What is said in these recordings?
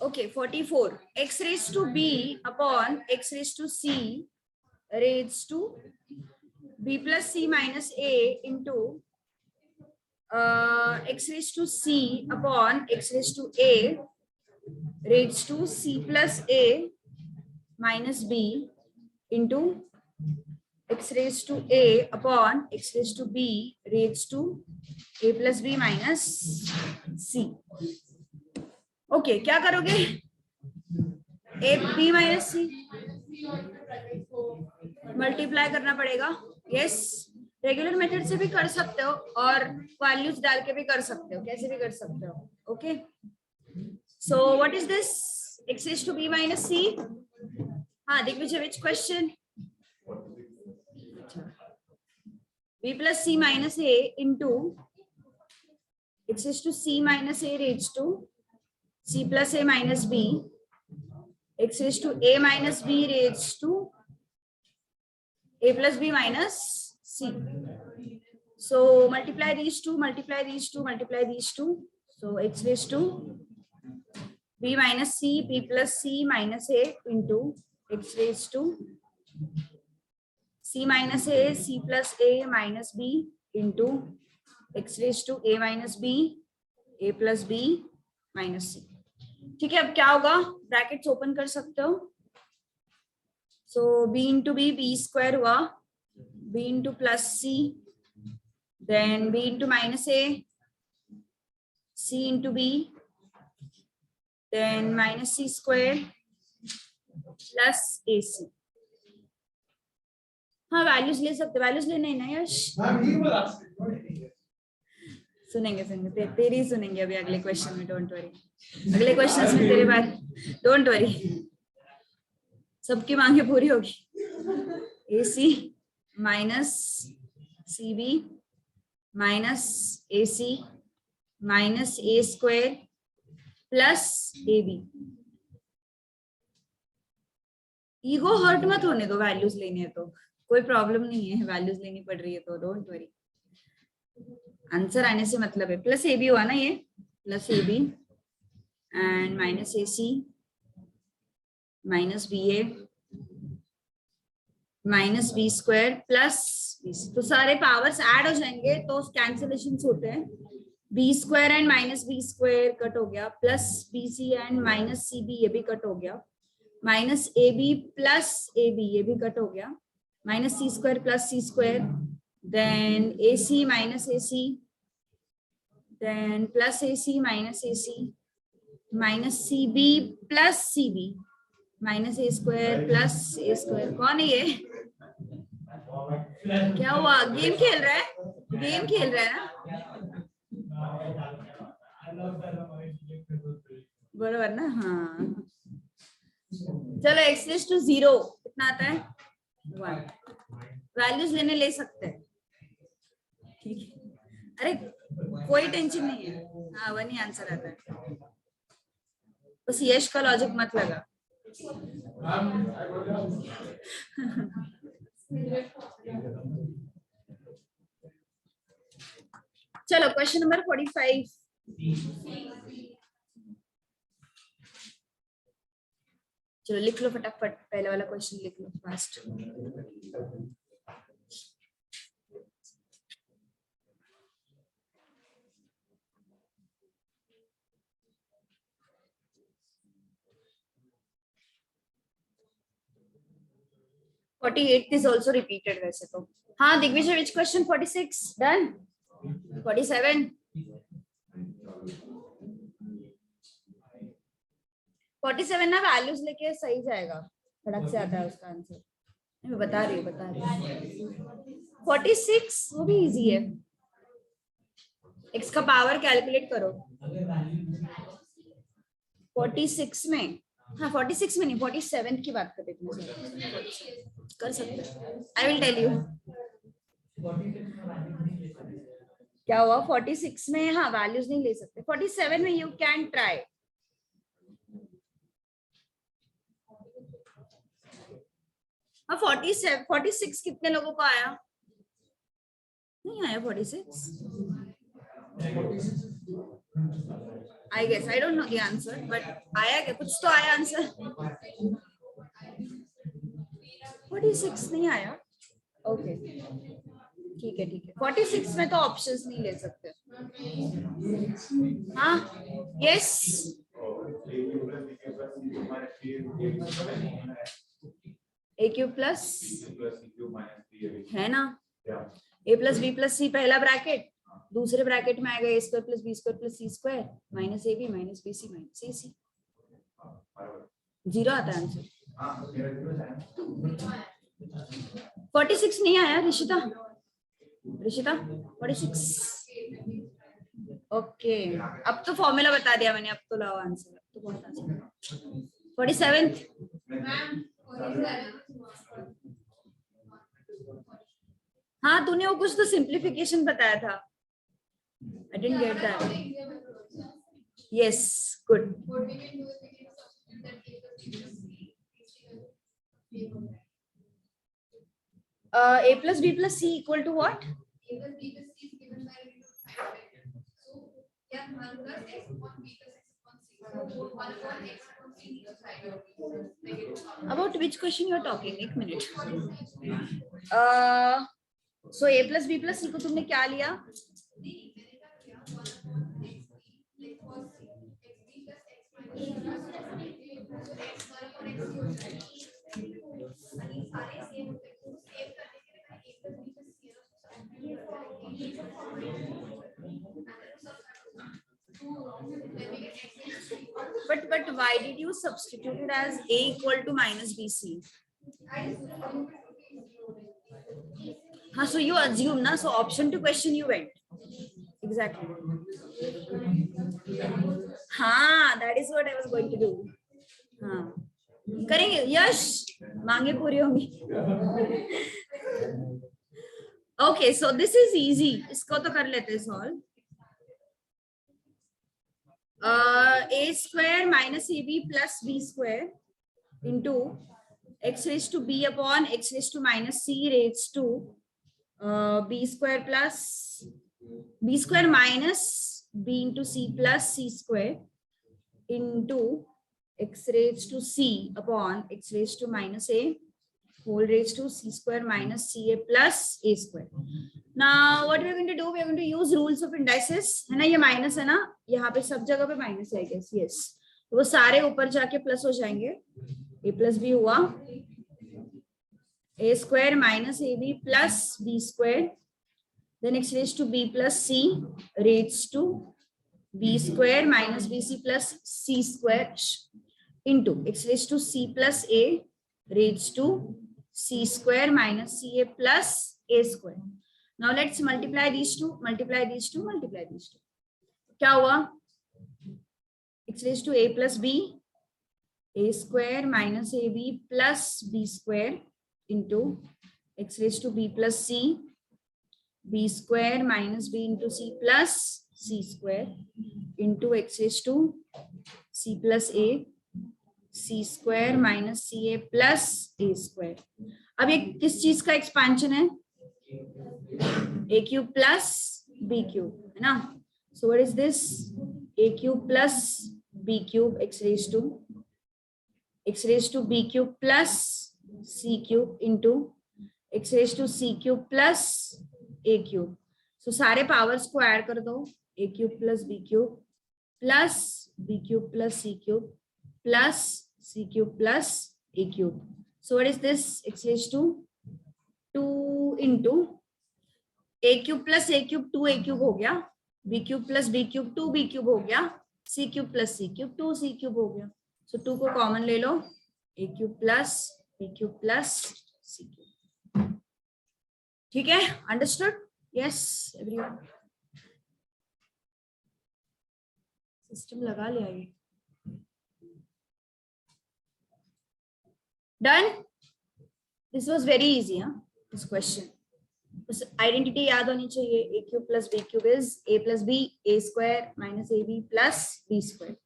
Okay, 44. X raised to b upon x raised to c raised to b plus c minus a into x raised to c upon x raised to a raised to c plus a minus b into x raised to a upon x raised to b raised to a plus b minus c. Okay क्या करोगे? A B minus c multiply करना पड़ेगा. Yes, regular method से भी कर सकते हो और वैल्यूज डाल के भी कर सकते हो, कैसे भी कर सकते हो. Okay, so what is this? X raise to B minus C. हाँ, Digvijay, which question? b plus c minus a into x raised to c minus a raised to c plus a minus b x raised to a minus b raised to a plus b minus c. So multiply these two, multiply these two, multiply these two. So x raised to b minus c, b plus c minus a into x raised to c minus a, c plus a minus b into x raised to a minus b, a plus b minus c. ठीक है, अब क्या होगा? Brackets open कर सकते हो. So b into B, B square हुआ, b into plus C, then b into minus A, c into B, then minus C square plus A C. हाँ, वैल्यूज ले सकते, वैल्यूज लेने ना यश. सुनेंगे सुनेंगे, तेरी सुनेंगे अभी अगले क्वेश्चन में. डोंट वरी, अगले क्वेश्चन में तेरे बारे. डोंट वरी, सबकी मांगे पूरी होगी. A C minus C B minus A C minus A square plus A B. Ego hurt मत होने दो, वैल्यूज लेनी है तो कोई प्रॉब्लम नहीं है, वैल्यूज लेनी पड़ रही है तो डोंट वरी. आंसर आने से मतलब है. प्लस ए बी हुआ ना, ये plus A b and minus A C minus b a minus b square plus b c. तो सारे पावर्स ऐड हो जाएंगे तो कैंसिलेशन होते हैं. B square and minus b square cut हो गया, plus b c and minus C b ये भी कट हो गया, माइनस ए बी प्लस ए बी ये भी कट हो गया, minus C square plus C square, then AC minus AC, then plus AC minus AC, minus CB plus CB, minus A square plus A square. कौन है ये? क्या हुआ? गेम खेल रहा है? गेम खेल रहा है ना? बराबर ना? हाँ, चलो x raised to 0 कितना आता है? 1. वैल्यूज लेने ले सकते हैं, ठीक है. अरे कोई टेंशन नहीं है. हाँ, वन ही आंसर आता है, बस यश का लॉजिक मत लगा. चलो क्वेश्चन नंबर 45. चलो लिख लो फटाफट, पहले वाला क्वेश्चन लिख लो fast. Forty eight is also repeated वैसे तो. हाँ दिग्विजय, which question? 46 done. 47 47 ना वैल्यूज लेके सही जाएगा, फटक से आता है उसका आंसर. मैं बता रही हूँ. 46 वो भी इजी है. x का पावर कैलकुलेट करो. 46 में, हाँ 46 में नहीं, 47 की बात करते कर सकते. आई विल टेल यू क्या हुआ. 46 में हाँ वैल्यूज नहीं ले सकते. 47 में यू कैन ट्राई. हाँ 46 कितने लोगों को आया? नहीं आया 46. I guess I don't know the answer, but आया क्या, कुछ तो आया आंसर. 46 नहीं आया. ओके ठीक है 46 में तो ऑप्शंस नहीं ले सकते. हाँ यस ए क्यूब प्लस है ना, A plus B plus C पहला ब्रैकेट, दूसरे ब्रैकेट में आएगा A square plus B square plus C square minus A B minus B C minus A C. 0 आता है आंसर. 46 नहीं आया ऋषिता. 46. ओके अब तो फॉर्मूला बता दिया मैंने, अब तो लाओ आंसर. अब तो बहुत आसान. 47. हाँ तूने वो कुछ तो सिंप्लीफिकेशन बताया था. I didn't get that. Yes good. A plus B plus C equal to what? A plus B plus C is given by root of 5. So, yeah, 1 plus x upon B plus x upon C. So, 1 upon x upon C needs to side. About which question you are talking? एक minute. So A plus B plus C को तुमने क्या लिया? But why did you substitute it as A equal to minus BC? हाँ so you assume ना, so option to question you went. Exactly. हाँ that is what I was going to do. हाँ करेंगे यश, मांगे पूरी होंगी. Okay so this is easy, इसको तो कर लेते हैं solve. A square minus AB plus B square into x raised to B upon x raised to minus C raised to B square plus B square minus B into C plus C square into x raised to C upon x raised to minus A whole raised to C square minus CA plus A square. Now what we are going to do, we are going to use rules of indices. है ना, ये minus है ना, यहाँ पे सब जगह पे माइनस है guess. Yes, तो वो सारे ऊपर जाके प्लस हो जाएंगे. A plus B हुआ A square minus AB plus B square, then x raised to B plus C raised to B square minus BC plus C square into x raised to C plus A raised to C square minus CA plus A square. Now let's multiply these two, multiply these two, multiply these two. क्या हुआ? X raised to A plus B, A square minus AB plus B square into X raised to B plus C, B square minus B into C plus C square into X raised to C plus A, C square minus CA plus A square. अब ये किस चीज का expansion है? A cube plus B cube है ना. So what is this? A cube plus B cube x raised to B cube plus C cube into x raised to C cube plus A cube. So सारे powers को add कर दो. A cube plus B cube plus B cube plus C cube plus C cube plus A cube. So what is this? X raised to 2 into A cube plus A cube 2A cube हो गया. B cube plus B cube 2B cube हो गया. C cube plus C cube 2C cube हो गया. So 2 को common ले लो. A cube plus B cube plus C cube. ठीक है? Understood? Yes, everyone. System लगा लिया ये. Done? This was very easy, huh? This question. बस आइडेंटिटी याद होनी चाहिए. A cube plus B cube is A plus B, A square minus AB plus B square.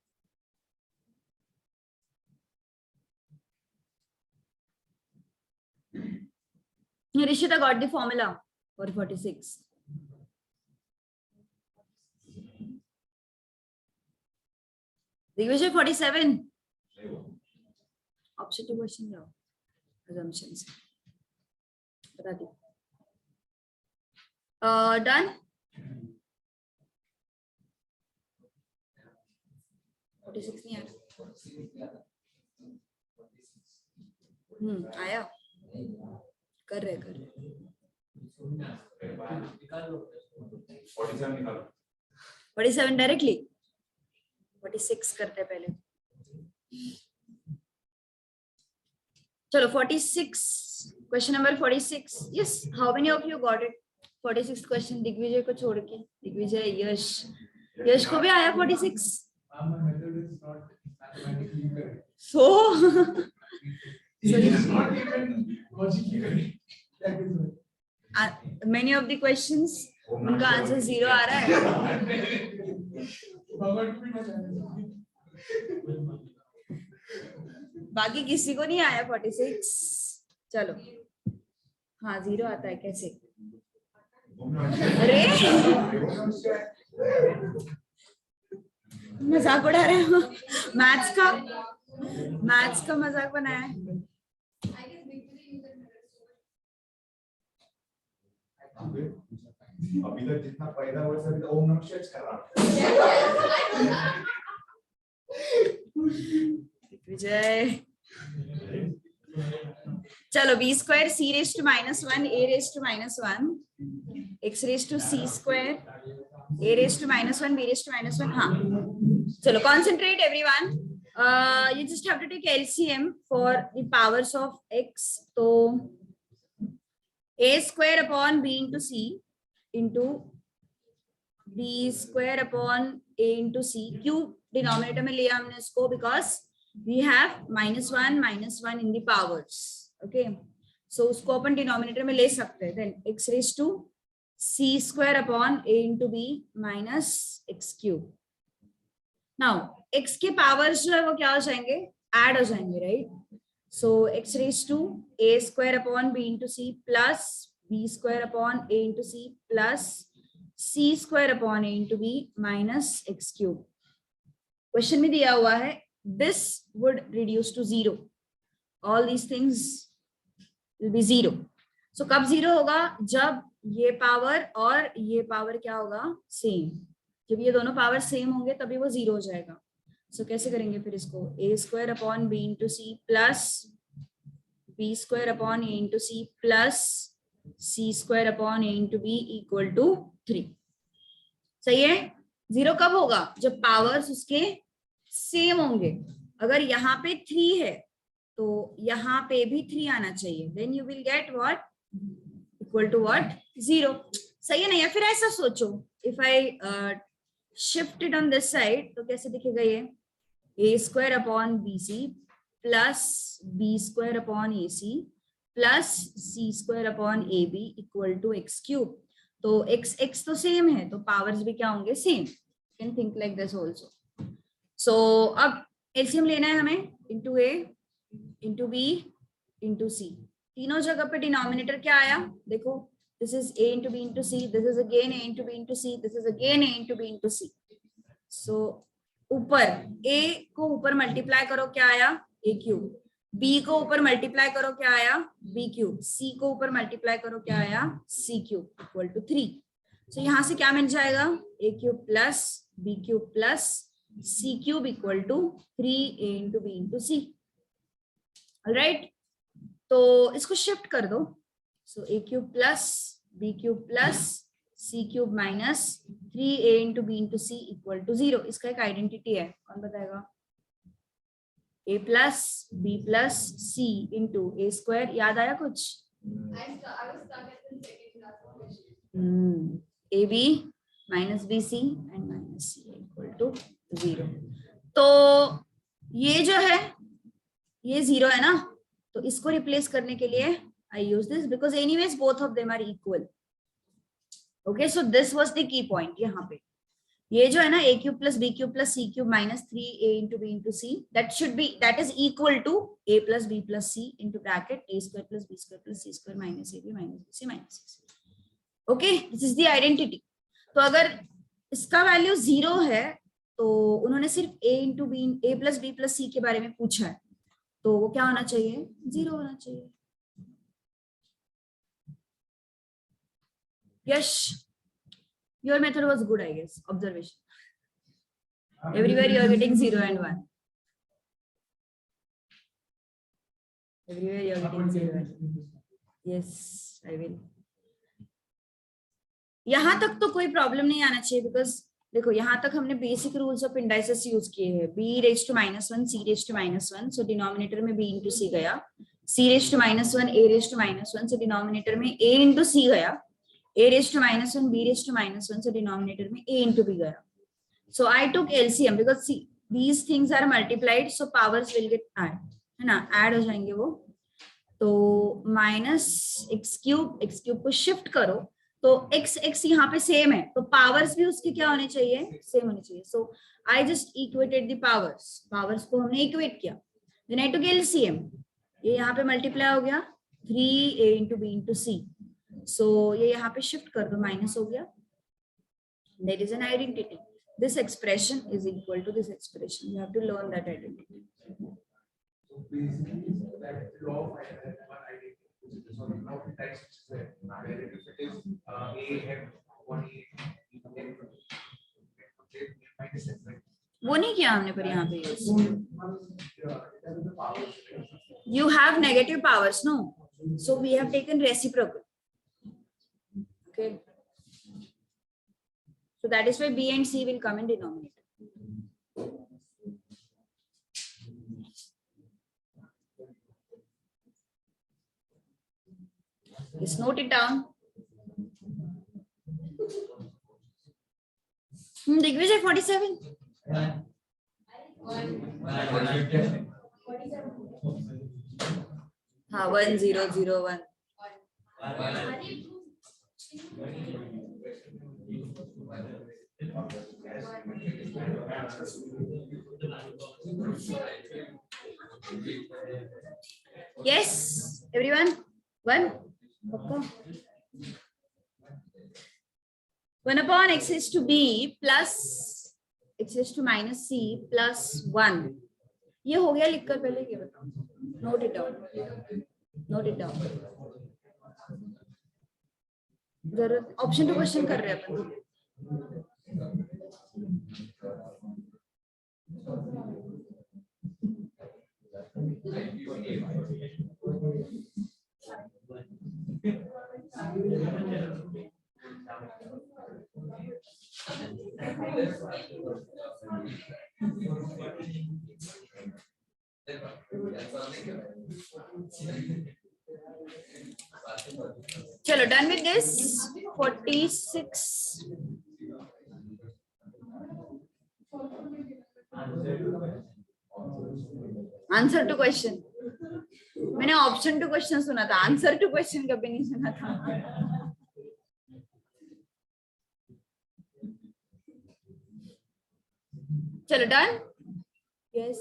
Rishita got the formula for 46. Digvijay 47 option to question जाओ assumptions बता दी done 46 नहीं आया आया कर रहे 47 डायरेक्टली 46 करते हैं पहले चलो 46 question number 46 yes how many of you got it 46 question Digvijay को छोड़ के दिग्विजय यश को भी आया 46 so many of the questions उनका आंसर 0 आ रहा है बाकी किसी को नहीं आया 46 चलो हाँ 0 आता है कैसे अरे मजाक उड़ा रहे हो मैथ्स का मजाक बनाया है अभी तक जितना पहला वर्ष अभी ओम नमः शिवाय कर रहा विजय चलो b square c raise to -1 a raise to -1 x raise to c square a raise to -1 b raise to -1 हाँ चलो concentrate everyone you just have to take LCM for the powers of x तो a square upon b into c into b square upon a into c क्यों denominator में लिया हमने इसको because we have -1 in the powers okay so उसको अपन denominator में ले सकते हैं then x raised to c square upon a into b minus x cube now x के पावर्स जो है वो क्या हो जाएंगे ऐड हो जाएंगे right so x raised to a square upon b into c plus b square upon a into c plus c square upon a into b minus x cube question में दिया हुआ है this would reduce to 0 all these things will be 0 so कब 0 होगा जब ये power और ये पावर क्या होगा सेम जब ये दोनों पावर सेम होंगे तभी वो 0 हो जाएगा so कैसे करेंगे फिर इसको a square upon b into c plus b square upon a into c plus c square upon a into b equal to 3 सही है 0 कब होगा जब पावर्स उसके सेम होंगे अगर यहाँ पे 3 है तो यहाँ पे भी 3 आना चाहिए then you will get what equal to what 0 सही है ना या फिर ऐसा सोचो if I shift it on this side तो कैसे दिखेगा ये a square upon bc plus b square upon ac plus c square upon ab equal to x cube तो x तो सेम है तो पावर्स भी क्या होंगे same can think like this also so अब एलसीएम लेना है हमें into A into B into C तीनों जगह पे डिनोमिनेटर क्या आया देखो this is a into B into C this is again a into B into C this is again a into B into C so ऊपर a को ऊपर multiply करो क्या आया a क्यूब b को ऊपर मल्टीप्लाई करो क्या आया b क्यूब c को ऊपर मल्टीप्लाई करो क्या आया c क्यूब इक्वल टू 3 सो यहाँ से क्या मिल जाएगा a cube plus b cube plus c cube equal to 3a into b into c alright तो इसको शिफ्ट कर दो so a cube plus b cube plus c cube minus 3a into b into c equal to 0 इसका एक identity है कौन बताएगा a plus b plus c into a square याद आया कुछ ab minus bc and minus c equal to 0 तो ये जो है ये 0 है ना तो इसको रिप्लेस करने के लिए I use this because anyways both of them are equal okay so this was the key point यहाँ पे ये जो है ना a cube plus b cube plus c cube minus 3a into b into c that is equal to a plus b plus c into bracket a square plus b square plus c square minus ab minus bc minus c okay this is the identity तो अगर इसका value 0 है तो उन्होंने सिर्फ a into B a plus B plus C के बारे में पूछा है, तो वो क्या होना चाहिए, 0 होना चाहिए। Yash, your method was good I guess, observation everywhere you are getting 0 and 1, everywhere you are getting 0 and 1. yes I will. यहां तक तो कोई प्रॉब्लम नहीं आना चाहिए, बिकॉज देखो यहाँ तक हमने basic rules of indices use किए हैं, b raise to -1 c raise to -1, so denominator में b इंटू सी गया, c raise to -1 a raise to -1, so denominator में a इंटू सी गया, a raise to -1 b raise to -1, so denominator में a into b गया. So I took LCM because see these things are multiplied, so powers will get add, है ना, add हो जाएंगे वो. तो माइनस एक्स क्यूब को शिफ्ट करो तो x यहाँ पे सेम है, तो पावर्स भी उसके क्या होने चाहिए, सेम होने चाहिए. So I just equated the powers को हमने इक्वेट किया. देन आई टुक LCM, ये यहाँ पे मल्टीप्लाई हो गया 3a into B into C, सो ये यहाँ पे शिफ्ट कर दो, माइनस हो गया. That is an identity. This expression is equal to this expression. You have to learn that identity. So basically, that law of identity. So now the text is there. Where if it is a and 1a, वो नहीं किया हमने पर यहाँ पे use. You have negative powers, no? So we have taken reciprocal. Okay. So that is why b and c will come in denominator. Just note it down. Digvijay 47. हाँ 1001. Yes, everyone. 1. Okay. 1 upon x is to b plus x is to minus c plus 1. ये हो गया लिखकर, पहले ये बताओ. Note it down. Note it down. जरूरत option to question कर रहे हैं अपन. चलो done with this. 46. Answer to question. मैंने ऑप्शन टू क्वेश्चन सुना था, आंसर टू क्वेश्चन कभी नहीं सुना था. चलो डन. यस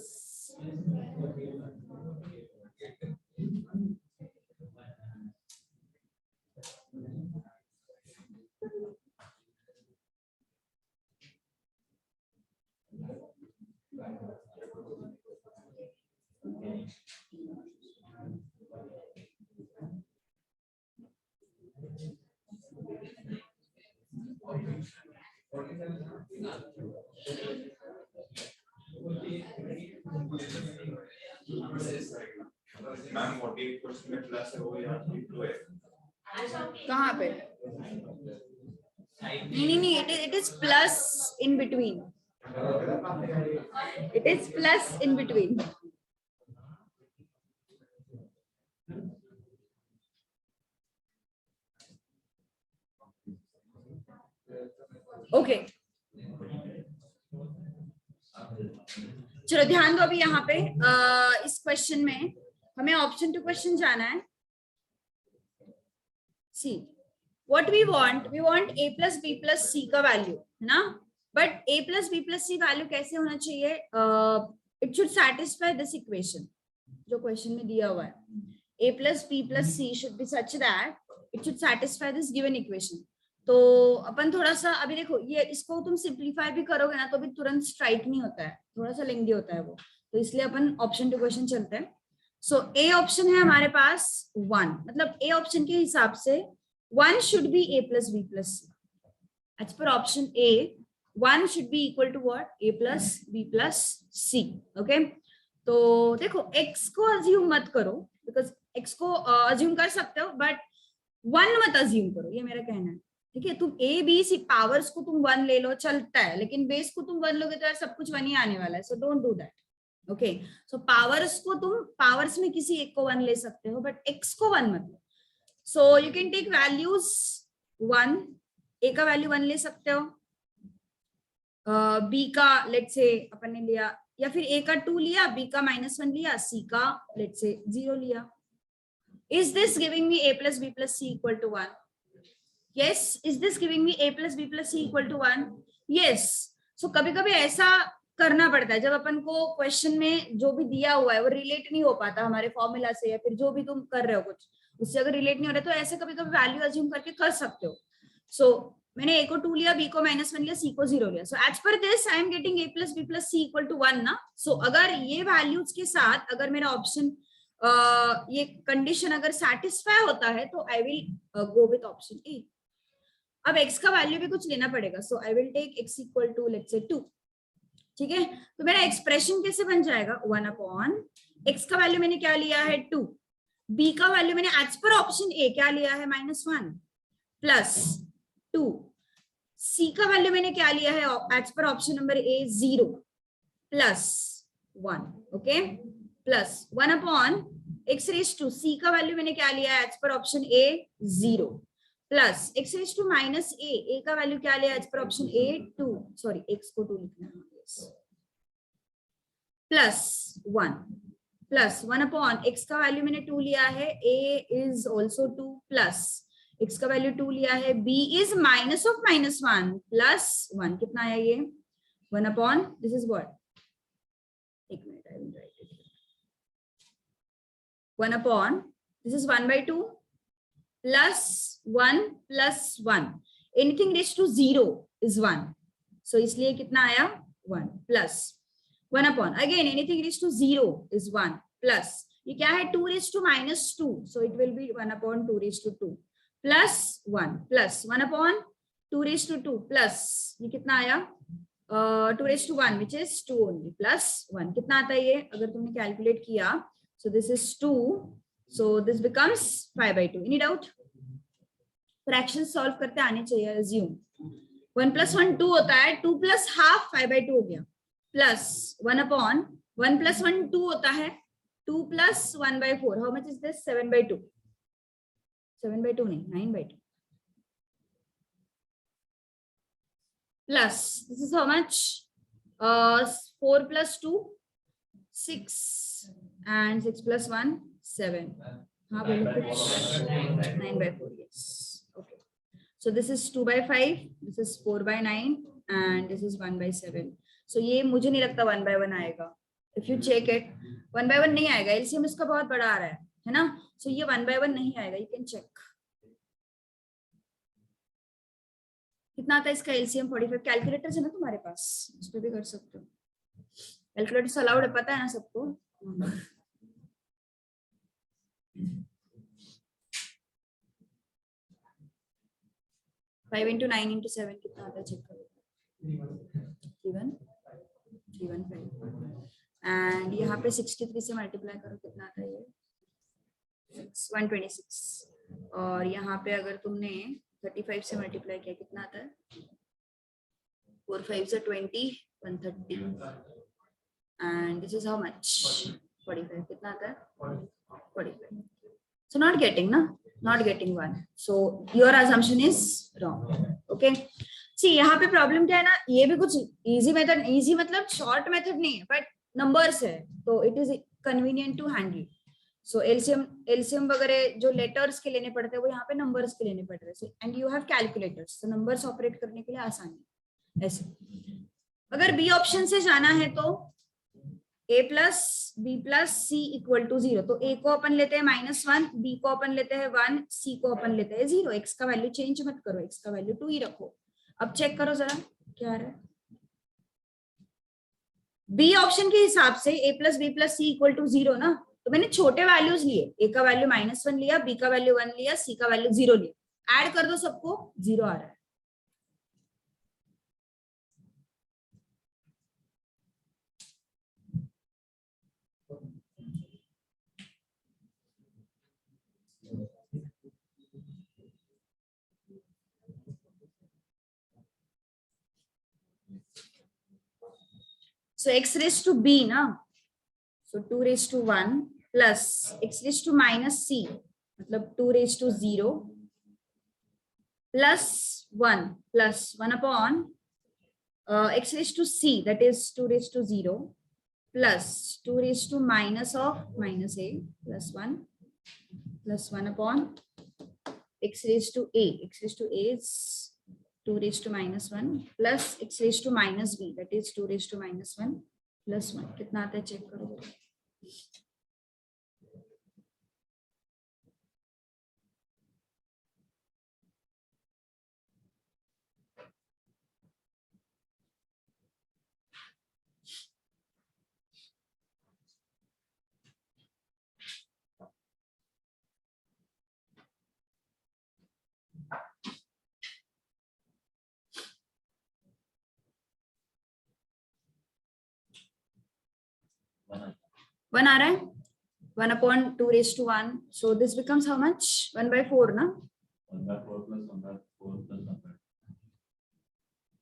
मैम 48% में प्लस है वो यहाँ इंटू है. कहाँ पे? नहीं it is plus in between. It is plus in between. Okay चलो ध्यान दो. अभी यहाँ पे इस क्वेश्चन में हमें ऑप्शन टू क्वेश्चन जाना है. See what we want a plus b plus c का वैल्यू है ना, but a plus b plus c value कैसे होना चाहिए? It should satisfy this equation जो क्वेश्चन में दिया हुआ है. a plus b plus c should be such that it should satisfy this given equation. तो अपन थोड़ा सा अभी देखो, ये इसको तुम सिंप्लीफाई भी करोगे ना तो भी तुरंत स्ट्राइक नहीं होता है, थोड़ा सा लेंदी होता है वो, तो इसलिए अपन ऑप्शन टू क्वेश्चन चलते हैं. सो ए ऑप्शन है हमारे पास 1, मतलब ए ऑप्शन के हिसाब से 1 should be a plus b plus c. As per option a 1 should be equal to what, a plus b plus c. Okay, तो देखो x को अज्यूम मत करो, बिकॉज x को अज्यूम कर सकते हो बट 1 मत अज्यूम करो, ये मेरा कहना है. ठीक है, तुम ए बी सी पावर्स को तुम 1 ले लो चलता है, लेकिन बेस को तुम 1 लोगे तो यार सब कुछ 1 ही आने वाला है. So don't do that. Okay, so powers को तुम पावर्स में किसी एक को 1 ले सकते हो बट x को 1 मत लो. So you can take values 1, a का वैल्यू 1 ले सकते हो, b का लेट्स से अपन ने लिया, या फिर a का 2 लिया, b का -1 लिया, c का लेट्स से 0 लिया. Is this giving me a plus b plus c equal to 1? Yes. Is this giving me a plus b plus c equal to 1? Yes. So कभी कभी ऐसा करना पड़ता है जब अपन को क्वेश्चन में जो भी दिया हुआ है वो रिलेट नहीं हो पाता हमारे फॉर्मूला से, या फिर जो भी तुम कर रहे हो कुछ उससे अगर रिलेट नहीं हो रहा तो ऐसे कभी कभी वैल्यू अज्यूम करके कर सकते हो. सो मैंने a को 2 लिया, b को -1 लिया, c को 0 लिया. So as per this I am getting a plus b plus c equal to 1 ना. सो अगर ये वैल्यूज के साथ अगर मेरा ऑप्शन ये कंडीशन अगर सेटिस्फाई होता है तो I will go with option A. अब x का वैल्यू भी कुछ लेना पड़ेगा. So I will take x equal to let's say 2. ठीक है, तो मेरा एक्सप्रेशन कैसे बन जाएगा, 1 अपॉन x का वैल्यू मैंने क्या लिया है 2, b का वैल्यू मैंने एज पर ऑप्शन ए क्या लिया है -1 प्लस 2, c का वैल्यू मैंने क्या लिया है as per option number a 0 plus 1. Okay, plus 1 upon x raise to c का वैल्यू मैंने क्या लिया है as per option a 0 plus x raise to minus a का वैल्यू क्या लिया एज पर ऑप्शन ए 2, सॉरी x को 2 लिखना है, प्लस 1 प्लस 1 अपॉन x का वैल्यू मैंने 2 लिया है, a is also 2 plus x का वैल्यू 2 लिया है, b is minus of -1 plus 1. कितना आया ये 1 अपॉन दिस इज व्हाट, एक minute I will write it, 1 upon this is 1/2 plus 1 plus 1, anything raised to 0 is 1, so इसलिए कितना आया 1 plus 1 upon again anything raised to 0 is 1 plus ये क्या है 2 raised to -2, so it will be 1 upon 2 raised to 2 plus 1 plus 1 upon 2 raised to 2 plus ये कितना आया 2 raised to 1 which is 2 only plus 1. कितना आता है ये अगर तुमने कैलकुलेट किया. So this is 2. So this becomes 5/2. Any doubt? Fractions solve करते आने चाहिए. Assume 1 plus 1 2 होता है, 2 plus half 5/2 हो गया, plus 1 upon 1 plus 1 2 होता है, 2 plus 1/4. How much is this? 7/2. 7/2 नहीं, 9/2. Plus this is how much? 4 plus 2 6 and 6 plus 1 7. हाँ बोलो कुछ, 9/4. Yes. Okay. So this is 2/5. This is 4/9 and this is 1/7. So ये मुझे नहीं लगता 1/1 आएगा. If you check it, 1/1 नहीं आएगा. LCM इसका बहुत बड़ा आ रहा है ना. So ये 1/1 नहीं आएगा. You can check. कितना आता है इसका LCM 45. कैलकुलेटर है ना तुम्हारे पास, उस पर भी कर सकते हो. कैलकुलेटर अलाउड है, पता है ना सबको. 5 into 9 into 7 कितना आता है चेक करो. 315 एंड यहाँ पे 63 से मल्टीप्लाई करो कितना आता है ये 126. और यहाँ पे अगर तुमने 35 से मल्टीप्लाई किया कितना आता है 4 5 से 20 130 and this is how much 45. कितना आता है 45. So not getting ना, not getting 1. So your assumption is wrong. Okay. See यहाँ पे प्रॉब्लम क्या है ना, ये भी कुछ इजी मेथड, इजी मतलब शॉर्ट मेथड नहीं है बट नंबर्स है तो it is convenient to handle. So LCM वगैरह जो लेटर्स के लेने पड़ते हैं वो यहाँ पे नंबर्स के लेने पड़ रहे हैं. एंड यू हैव कैलकुलेटर्स, तो नंबर्स ऑपरेट करने के लिए आसानी ऐसे. अगर बी ऑप्शन से जाना है तो a plus b plus c equal to 0, तो a को अपन लेते हैं -1, b को अपन लेते हैं 1, c को अपन लेते हैं 0। x का वैल्यू चेंज मत करो, x का वैल्यू 2 ही रखो। अब चेक करो जरा क्या आ रहा है। बी ऑप्शन के हिसाब से a plus B plus c equal to 0 ना, तो मैंने छोटे वैल्यूज लिए, a का वैल्यू -1 लिया, b का वैल्यू 1 लिया, c का वैल्यू 0 लिया, ऐड कर दो सबको, 0 आ रहा है। So x raised to b ना, so 2 raised to 1 plus x raised to minus c, मतलब 2 raised to 0 plus 1 upon x raised to c, that is 2 raised to 0 plus 2 raised to minus of minus a plus 1 upon x raised to a. X raised to a is 2 raised to -1 plus x raised to minus b, that is 2 raised to -1 plus 1। कितना आता है check करो। One आ रहा है, 1 upon 2 raised to 1, so this becomes how much? 1/4 ना, 1/4 plus 1/4 plus 1/2.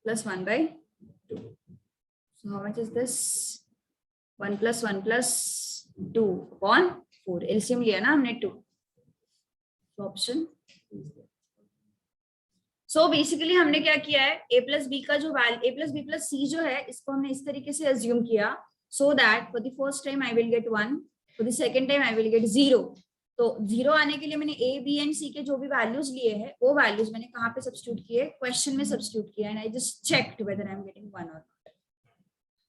plus 1/2, so how much is this? 1 plus 1 plus 2 upon 4, LCM लिया ना हमने 2, ऑप्शन। सो बेसिकली हमने क्या किया है, a प्लस बी का जो value a plus B plus C जो है, इसको हमने इस तरीके से अज्यूम किया, so that for the first time I will get 1, for the second time I will get 0। तो 0 आने के लिए मैंने a b एंड c के जो भी वैल्यूज लिए हैं, वो वैल्यूज मैंने कहाँ पे सब्स्टिट्यूट किए, क्वेश्चन में सब्स्टिट्यूट किया, and I just checked whether I am getting 1 और नॉट।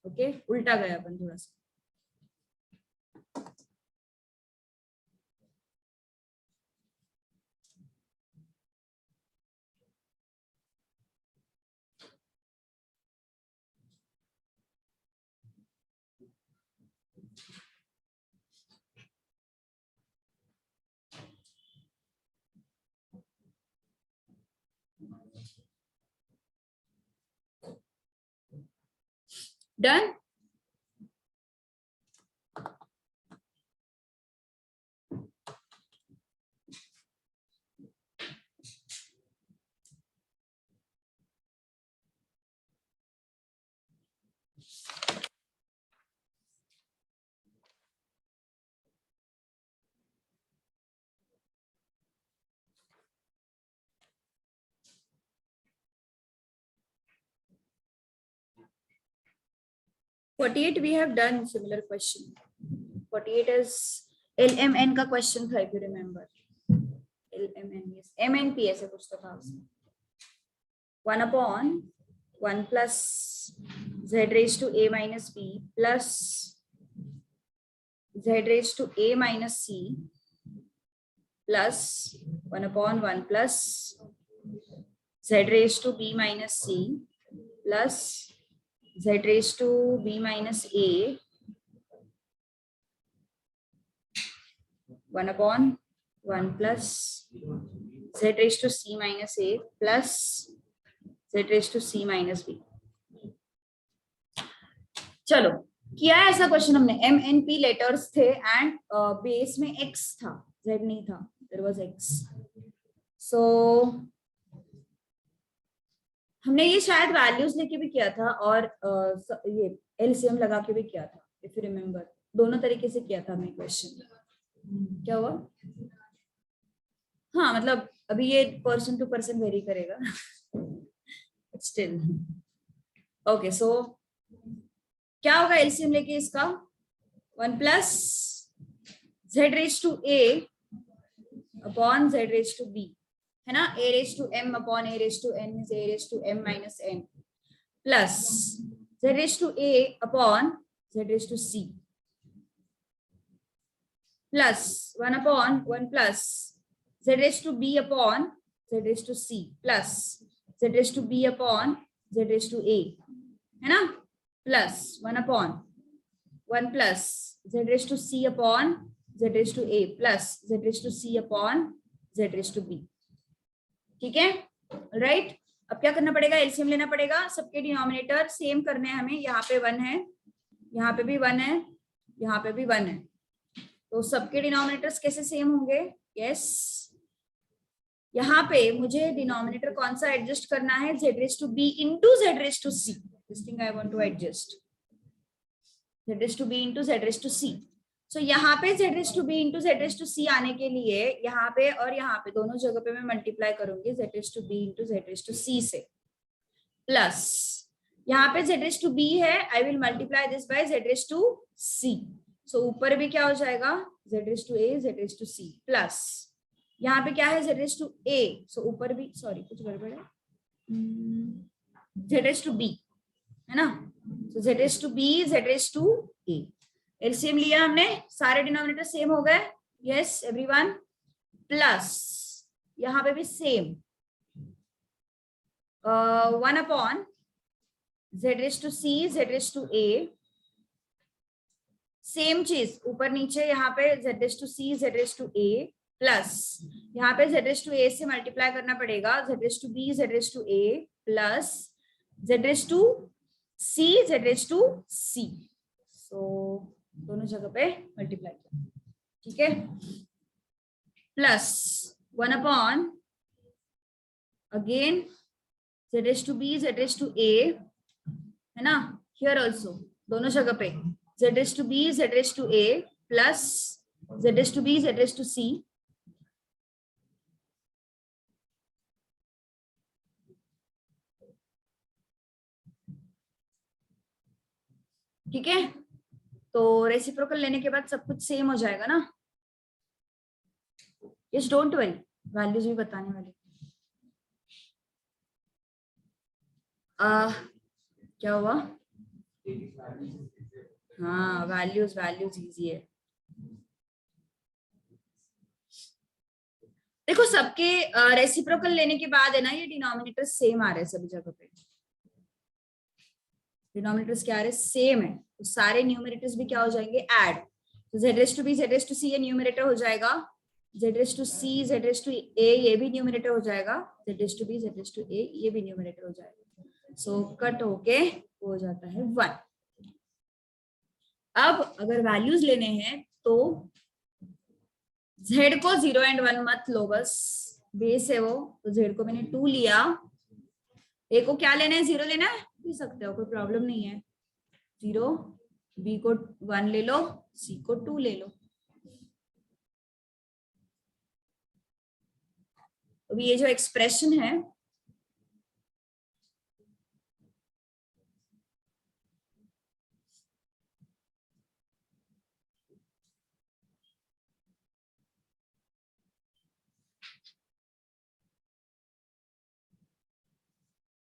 ओके, उल्टा गया अपन थोड़ा सा। Done? (48) we have done similar question. 48 is LMN का question था, if you remember. LMN, yes. MNP ऐसे कुछ तो था उसमें. 1 upon 1 plus z raised to a minus b plus z raised to a minus c plus 1 upon 1 plus z raised to b minus c plus z raised to b minus a 1 upon 1 plus z raised to c minus a plus z raised to c minus b। चलो, किया है ऐसा question हमने, MNP letters थे and base में x था, z नहीं था, देयर वाज x। सो हमने ये शायद वैल्यूज लेके भी किया था और ये LCM लगा के भी किया था, इफ यू रिमेम्बर। दोनों तरीके से किया था हमने क्वेश्चन। क्या हुआ? हाँ, मतलब अभी ये पर्सन टू पर्सन वेरी करेगा स्टिल। ओके, सो क्या होगा एलसीएम लेके इसका? 1 plus z raise to a upon z raise to b, है ना? a raise to m upon a raise to n means a raise to m minus n plus z raise to a upon z raise to c, plus 1 upon 1 plus z raise to b upon z raise to c plus z raise to b upon z raise to a, है ना, plus 1 upon 1 plus z raise to c upon z raise to a plus z raise to c upon z raise to b। ठीक है, right. अब क्या करना पड़ेगा, LCM लेना पड़ेगा, सबके डिनोमिनेटर सेम करने हैं हमें। यहाँ पे 1 है, यहाँ पे भी 1 है, यहाँ पे भी 1 है, तो सबके डिनोमिनेटर्स कैसे सेम होंगे? यस, यहाँ पे मुझे डिनोमिनेटर कौन सा एडजस्ट करना है, z raise to b into z raise to c। This thing I want to adjust z raise to b into z raise to c। So यहाँ पे z raise to b into z raise to c आने के लिए यहाँ पे और यहाँ पे दोनों जगह पे मैं मल्टीप्लाई करूंगी z raise to b into z raise to c से, प्लस यहाँ पे z रेज टू b है, I will multiply this by z raise to c। So ऊपर भी क्या हो जाएगा, z raise to a z raise to c, plus यहाँ पे क्या है z raise to a, so ऊपर भी, सॉरी कुछ गड़बड़ है, z रेज टू b, है ना, so z raise to b z raise to a। LCM लिया हमने, सारे डिनोमिनेटर सेम हो गए, यस एवरीवन, प्लस यहाँ पे भी same 1 upon z raise to c z raise to a, same चीज ऊपर नीचे, यहाँ पे z raise to c z raise to a plus यहाँ पे z रेज टू a से मल्टीप्लाई करना पड़ेगा, z raise to b z raise to a plus z raise to c z raise to c। So दोनों जगह पे multiply किया, ठीक है, plus 1 upon again z raise to b z raise to a, है ना, हियर ऑल्सो दोनों जगह पे z raise to b z raise to a plus z raise to b z raise to c, ठीक है। तो रेसिप्रोकल लेने के बाद सब कुछ सेम हो जाएगा ना, यस डोंट वरी, वैल्यूज भी बताने वाली। क्या हुआ, हाँ वैल्यूज इजी है। देखो सबके रेसिप्रोकल लेने के बाद है ना, ये डिनोमिनेटर सेम आ रहे हैं सभी जगह पे, डिनोमिनेटर्स क्या आ रहे हैं, सेम है, तो सारे न्यूमरेटर्स भी क्या हो जाएंगे, ऐड। तो z raise to b z raise to c ये न्यूमरेटर हो जाएगा, z raise to c z raise to a ये भी न्यूमरेटर हो जाएगा, z raise to b z raise to a ये भी न्यूमरेटर हो जाएगा। सो कट होके हो जाता है 1। अब अगर वैल्यूज लेने हैं तो z को 0 and 1 मत लो, बस बेस है वो, तो z को मैंने 2 लिया, a को क्या लेना है, 0 लेना है, ले सकते हो, कोई प्रॉब्लम नहीं है, 0, b को 1 ले लो, c को 2 ले लो। अभी ये जो एक्सप्रेशन है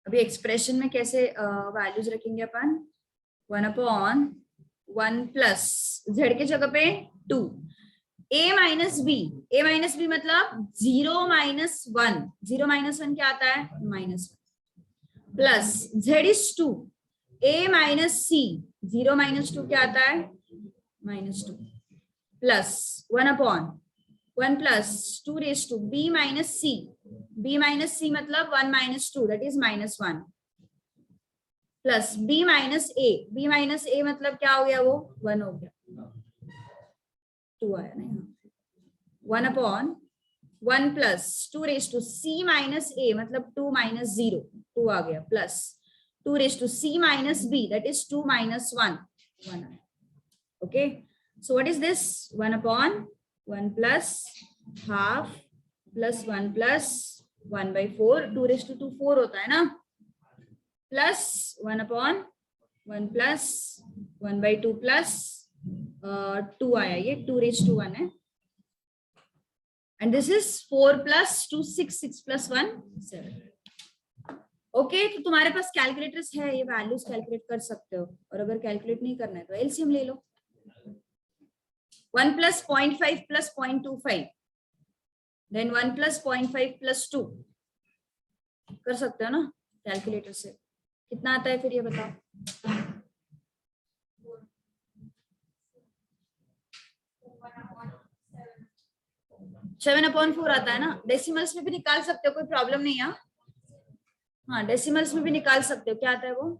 अभी एक्सप्रेशन में कैसे वैल्यूज रखेंगे अपन, 1 अपॉन 1 प्लस z के जगह पे 2, a माइनस बी मतलब 0 माइनस 1, 0 माइनस 1 क्या आता है, -1, plus z is 2, a minus C, 0 minus 2 क्या आता है, -2, plus 1 upon 1 plus 2 raise to b minus C मतलब 1 minus 2 that is -1, plus b minus a मतलब क्या हो गया, वो 1 हो गया, 2 आया ना यहाँ, 1 upon 1 plus 2 raise to c minus a मतलब 2 माइनस 0, 2 आ गया, plus 2 raise to c minus b that is 2 minus 1, 1 आया, okay. So what is this, 1 upon 1 plus half plus 1 plus 1/4, 2 raise to 2 4 होता है ना, प्लस 1 अपॉन 1 प्लस 1/2 प्लस 2 आया, ये 2 raise to 1 है, and this is 4 plus 2 6 plus 1 7। Okay, तो तुम्हारे पास calculators है, ये वैल्यूज कैलकुलेट कर सकते हो, और अगर कैलकुलेट नहीं करना है तो एलसीएम ले लो। 1 plus 0.5 plus 0.25, then 1 plus 0.5 plus 2 कर सकते हो ना कैलकुलेटर से, कितना आता है फिर ये बताओ। 7/4 आता है ना, डेसिमल्स में भी निकाल सकते हो, कोई प्रॉब्लम नहीं है। हाँ डेसिमल्स में भी निकाल सकते हो, क्या आता है वो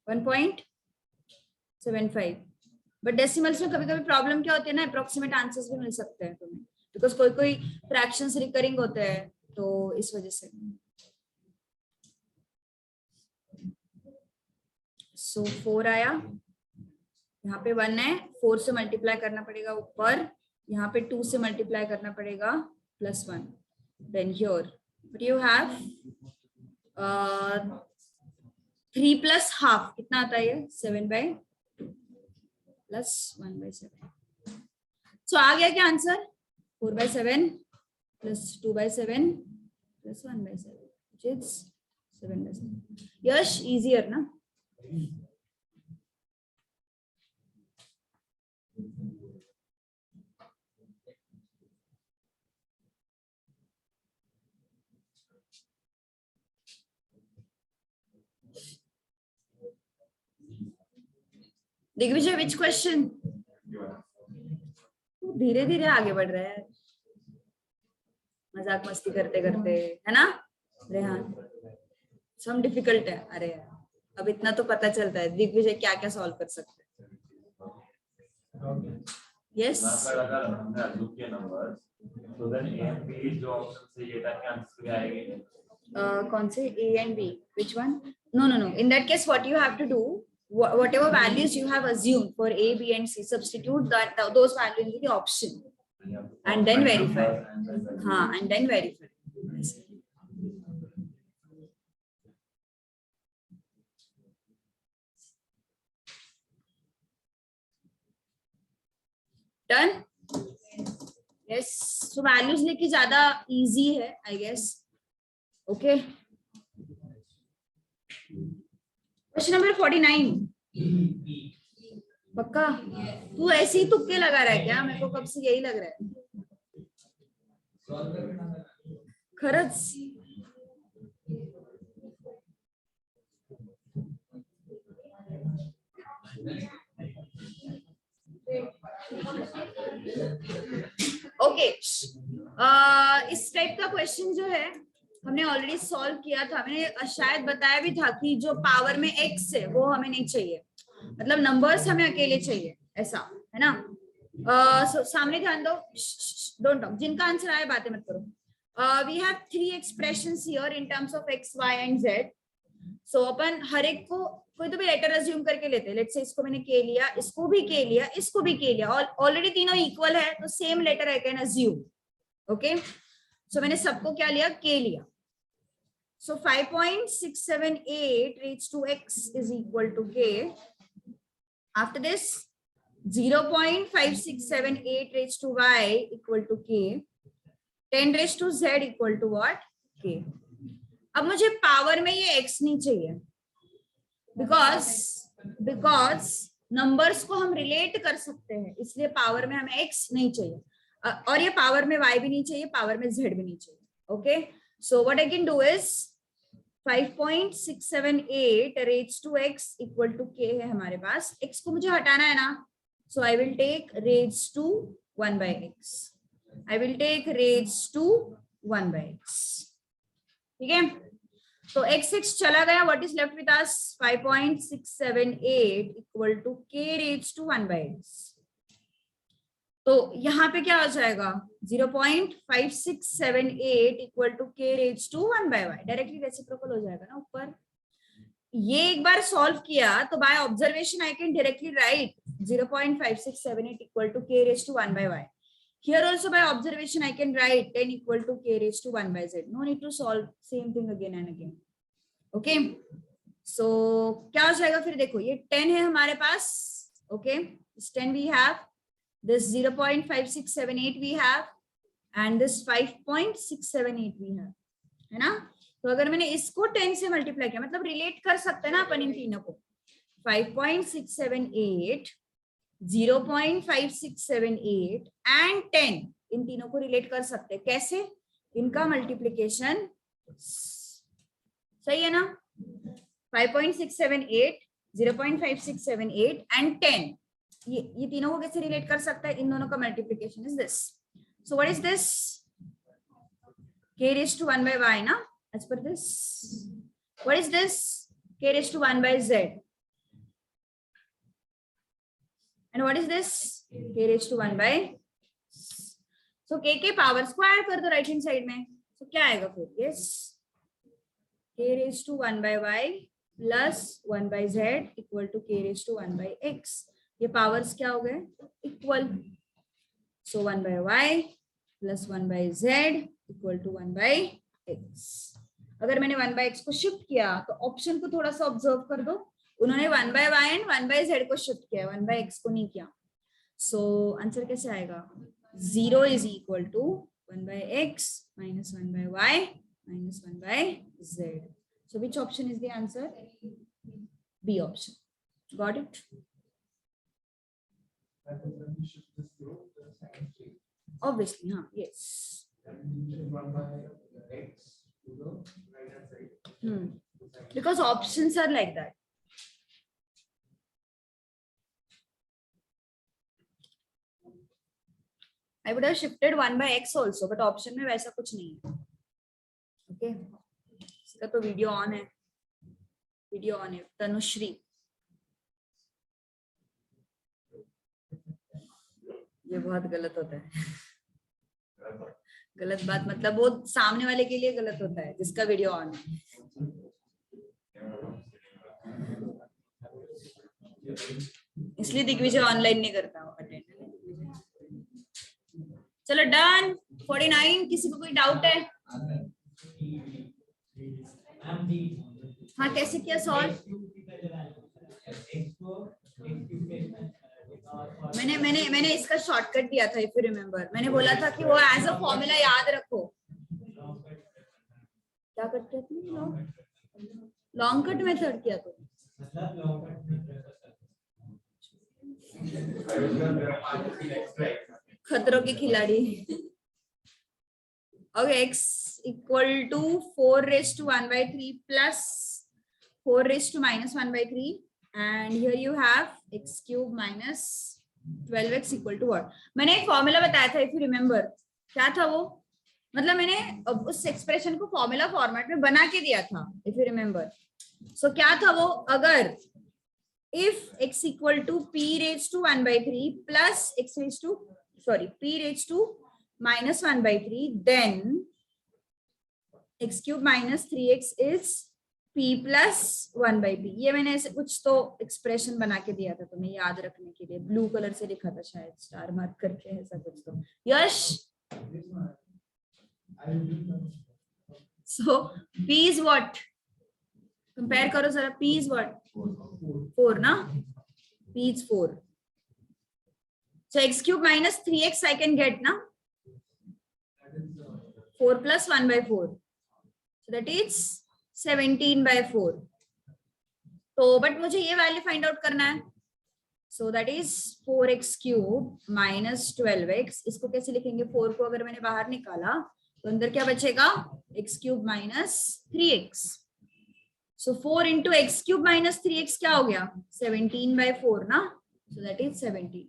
1.75, बट डेसिमल्स में कभी कभी प्रॉब्लम क्या होती है ना, अप्रोक्सीमेट आंसर्स भी मिल सकते हैं तुम्हें, बिकॉज कोई कोई फ्रैक्शंस रिकरिंग होते हैं, तो इस वजह से। सो 4 आया, यहाँ पे 1 है, 4 से मल्टीप्लाई करना पड़ेगा ऊपर, यहाँ पे 2 से मल्टीप्लाई करना पड़ेगा +1, then here what you have 3 plus half, कितना आता है ये 7/2 plus 1/7। सो आ गया क्या answer 4/7 plus 2/7 plus 1/7 which is 7/7। Yash easier ना। दिग्विजय विच क्वेश्चन, धीरे धीरे आगे बढ़ रहा है, मजाक मस्ती करते करते, है ना रेहान, सम डिफिकल्ट है। अरे यार अब इतना तो पता चलता है दिग्विजय क्या क्या सॉल्व कर सकते हैं। यस अगर हमने अज्यूम किया नंबर्स, तो देन ए एंड बी जो ऑप्शन से ये था कि आंसर क्या आएगा, कौन से A and B, which one? No, in that case what you have to do, whatever values you have assumed for A, B and C, substitute those values into the option and then verify. And then verify. Done? Yes, so values लेके ज्यादा easy है I guess. Okay. Question number 49. पक्का तू ऐसे ही तुक्के लगा रहा है क्या, मेरे को कब से यही लग रहा है खरंच। ओके इस टाइप का क्वेश्चन जो है हमने ऑलरेडी सॉल्व किया था, मैंने शायद बताया भी था कि जो पावर में x है वो हमें नहीं चाहिए, मतलब नंबर्स हमें अकेले चाहिए, ऐसा है ना। सामने ध्यान दो, डोंट टॉक, जिनका आंसर आए बातें मत करो। We have 3 expressions here in terms of x, y and z। So अपन हर एक को कोई तो भी लेटर अज्यूम करके लेते हैं, लेट्स से इसको मैंने k लिया, इसको भी k लिया, इसको भी k लिया, ऑलरेडी तीनों इक्वल है तो same letter I can assume. Okay so मैंने सबको क्या लिया, k लिया। So 5.678 raised to x is equal to k. After this 0.5678 raised to y equal to k. 10 raised to z equal to what? k. अब मुझे power में ये x नहीं चाहिए, because नंबर्स को हम रिलेट कर सकते हैं, इसलिए पावर में हमें x नहीं चाहिए, और ये पावर में y भी नहीं चाहिए, पावर में z भी नहीं चाहिए। Okay so what I can do is 5.678 raised to x equal to k है हमारे पास, x को मुझे हटाना है ना, so I will take raised to 1 by x. I will take raised to 1 by x. ठीक है, तो x चला गया, what is left with us 5.678 equal to k raised to 1 by x. तो यहाँ पे क्या हो जाएगा 0.5678 equal to k raise to 1 by y, directly reciprocal हो जाएगा ना ऊपर। ये एक बार सॉल्व किया तो by observation I can directly write 0.5678 equal to k raise to 1 by y। Here also by observation I can write 10 equal to k raise to 1 by z। No need to solve same thing again and again. Okay so क्या हो जाएगा फिर, देखो ये 10 है हमारे पास, okay इस 10 we have, this 0.5678 we have and this 5.678 we have, है ना। तो अगर मैंने इसको 10 से मल्टीप्लाई किया, मतलब रिलेट कर सकते हैं ना अपन इन तीनों को, 5.678 0.5678 एंड 10, इन तीनों को रिलेट कर सकते हैं। कैसे? इनका मल्टीप्लीकेशन सही है ना? 5.678, 0.5678 एंड 10, ये तीनों को कैसे रिलेट कर सकता है? इन दोनों का multiplication is this. So what is this? k raised to 1 by y ना, as per this. What is this? K raised to 1 by z. And what is this? K raised to 1 by. So k के powers को add कर दो right hand side में, तो क्या आएगा फिर? Yes, k raised to 1 by y plus 1 by z equal to k raised to 1 by x. ये पावर्स क्या हो गए? Equal. So 1 by y plus 1 by z equal to 1 by x. अगर मैंने 1 by x को शिफ्ट किया तो option को थोड़ा सा ऑब्जर्व कर दो, उन्होंने 1 by y and 1 by z को शिफ्ट किया, 1 by x को नहीं किया. सो आंसर कैसे आएगा? 0 is equal to 1 by x minus 1 by y minus 1 by z. So which option is the answer? B option. Got it? Obviously, huh? Yes. Because options are like that. I would have shifted 1 by x also, but option में वैसा कुछ नहीं है. Okay. इसका तो video on है. Video on है. तनुश्री. ये बहुत गलत होता है. गलत बात मतलब वो सामने वाले के लिए गलत होता है जिसका वीडियो ऑन है. इसलिए दिग्विजय ऑनलाइन नहीं करता अटेंड. चलो डन. 49. किसी को कोई डाउट है? हाँ, कैसे किया सॉल्व? मैंने इसका शॉर्टकट दिया था, इफ यू रिमेम्बर. मैंने बोला था कि वो एज अ फॉर्मूला याद रखो. क्या करते थे? लॉन्ग कट मेथड किया तो खतरों के खिलाड़ी. Okay, x equal to 4 raised to 1 by 3 plus 4 raised to minus 1 by 3, and here you have x cube minus 12x equal to what? मैंने एक फॉर्मूला बताया था, इफ यू रिमेम्बर. क्या था वो? मतलब मैंने उस एक्सप्रेशन को फॉर्मूला फॉर्मेट में बना के दिया था, इफ यू रिमेम्बर. सो क्या था वो? अगर if x equal to p raised to 1 by 3 plus p raised to minus 1 by 3, then x cube minus 3x is p plus 1 by p. ये मैंने ऐसे कुछ तो एक्सप्रेशन बना के दिया था तुम्हें याद रखने के लिए. ब्लू कलर से लिखा था शायद, स्टार मार्क करके ऐसा कुछ तो. यश, so p is what? Compare करो जरा. p is what? 4 ना? p is 4. So x cube minus 3x I can get ना? 4 plus 1 by 4. So that is 17 by 4. तो बट मुझे ये वैल्यू फाइंड आउट करना है. So that is 4x cube minus 12x. इसको कैसे लिखेंगे? 4 को अगर मैंने बाहर निकाला तो अंदर क्या बचेगा? x cube minus 3x. So 4 into x cube minus 3x क्या हो गया? 17 by 4 ना? So that is 17.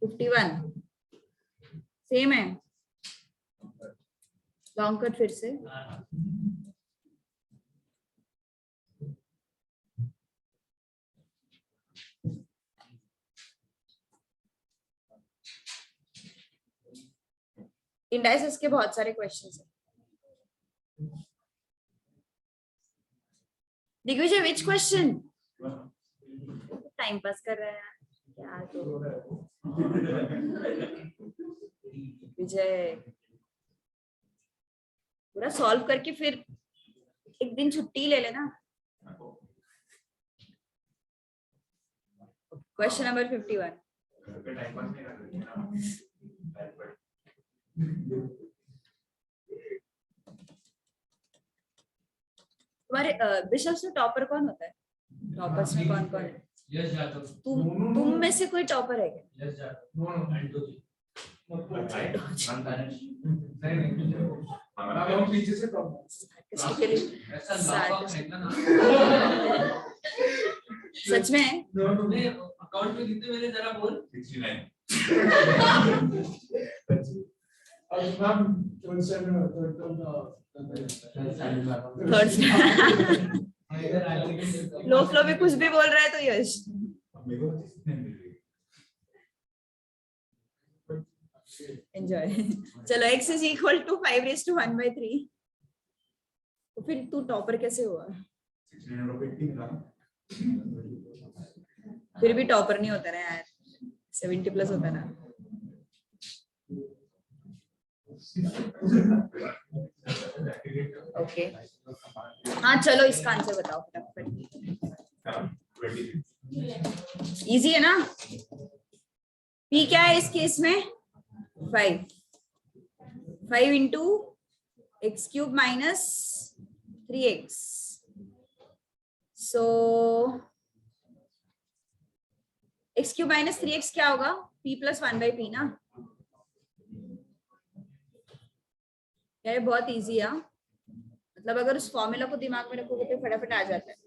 51. सेम है. लॉन्ग कट फिर से. इंडाइसेस के बहुत सारे क्वेश्चंस हैं. Digvijay, which question? Time pass कर रहे हैं क्या तो. विजय पूरा सॉल्व करके फिर एक दिन छुट्टी ले लेना. Question number 51. तुम्हारे बिशप से टॉपर कौन होता है? टॉपर्स में कौन कौन है? यस जादव, तुम में से कोई टॉपर है क्या? यस जादव, एंड जी। हम पीछे से प्रॉब्लम Statistically, ऐसा लाफा फेंकना ना। सच में तुमने अकाउंट में कितने मेरे जरा बोल? 69 और मैम थर्ड लो फ्लो में कुछ भी बोल रहा है तो यश। एंजॉय। चलो x इज इक्वल टू 5⁻⁴ तो फिर तू टॉपर कैसे हुआ? फिर भी टॉपर नहीं होता ना यार, 70+ होता ना। ओके हाँ चलो इसका आंसर बताओ फटाफट। इजी है ना? p क्या है इस केस में? 5 इंटू x³ माइनस 3x। सो x³ माइनस 3x क्या होगा? p + 1/p ना। ये बहुत इजी है, मतलब अगर उस फॉर्मूला को दिमाग में रखोगे तो फटाफट आ जाता है।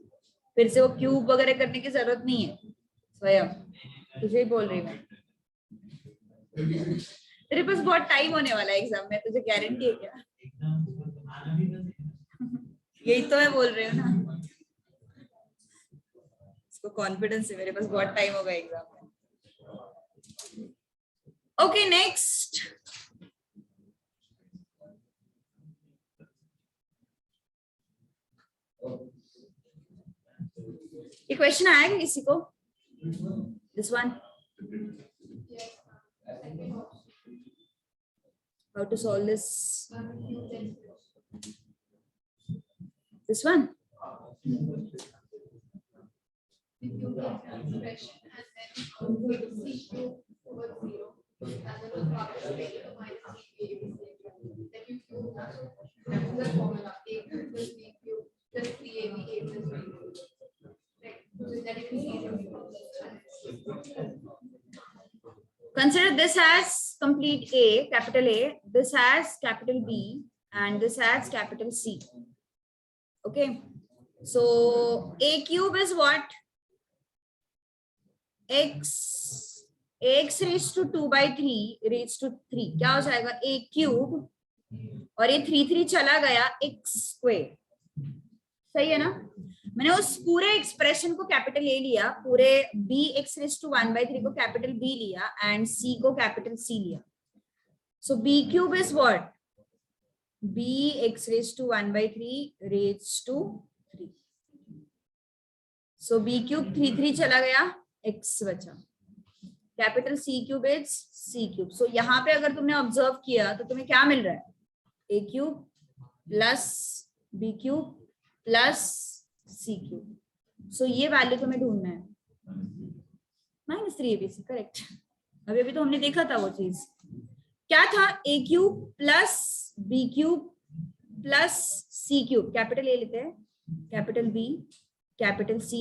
फिर से वो क्यूब वगैरह करने की जरूरत नहीं है। स्वयं तुझे ही बोल रही हूँ, तेरे पास बहुत टाइम होने वाला है एग्जाम में, तुझे गारंटी है क्या? यही तो मैं बोल रही हूँ ना, इसको कॉन्फिडेंस है मेरे पास बहुत टाइम होगा एग्जाम में। ओके नेक्स्ट, ये क्वेश्चन आएगा किसी को? This one, how to solve this one? Consider this as complete A, capital A, this has capital B, and this has capital C. Okay, so A³ is what? Ax raised to 2/3 raised to 3 क्या हो जाएगा? A³ और ये 3 चला गया x²। सही है ना? मैंने उस पूरे एक्सप्रेशन को कैपिटल ए लिया, पूरे bx raised to 1/3 को कैपिटल B लिया एंड c को कैपिटल C लिया। सो b³ is what? bx raised to 1/3 raised to 3। So b³ 3 चला गया, x बचा, कैपिटल C³ इज c³। सो यहाँ पे अगर तुमने ऑब्जर्व किया तो तुम्हें क्या मिल रहा है? a³ plus b³ plus c³। सो ये वैल्यू तुम्हें ढूंढना है, -3abc, करेक्ट। अभी अभी तो हमने देखा था वो चीज, क्या था? a³ plus b³ plus c³, capital A लेते हैं, capital B capital C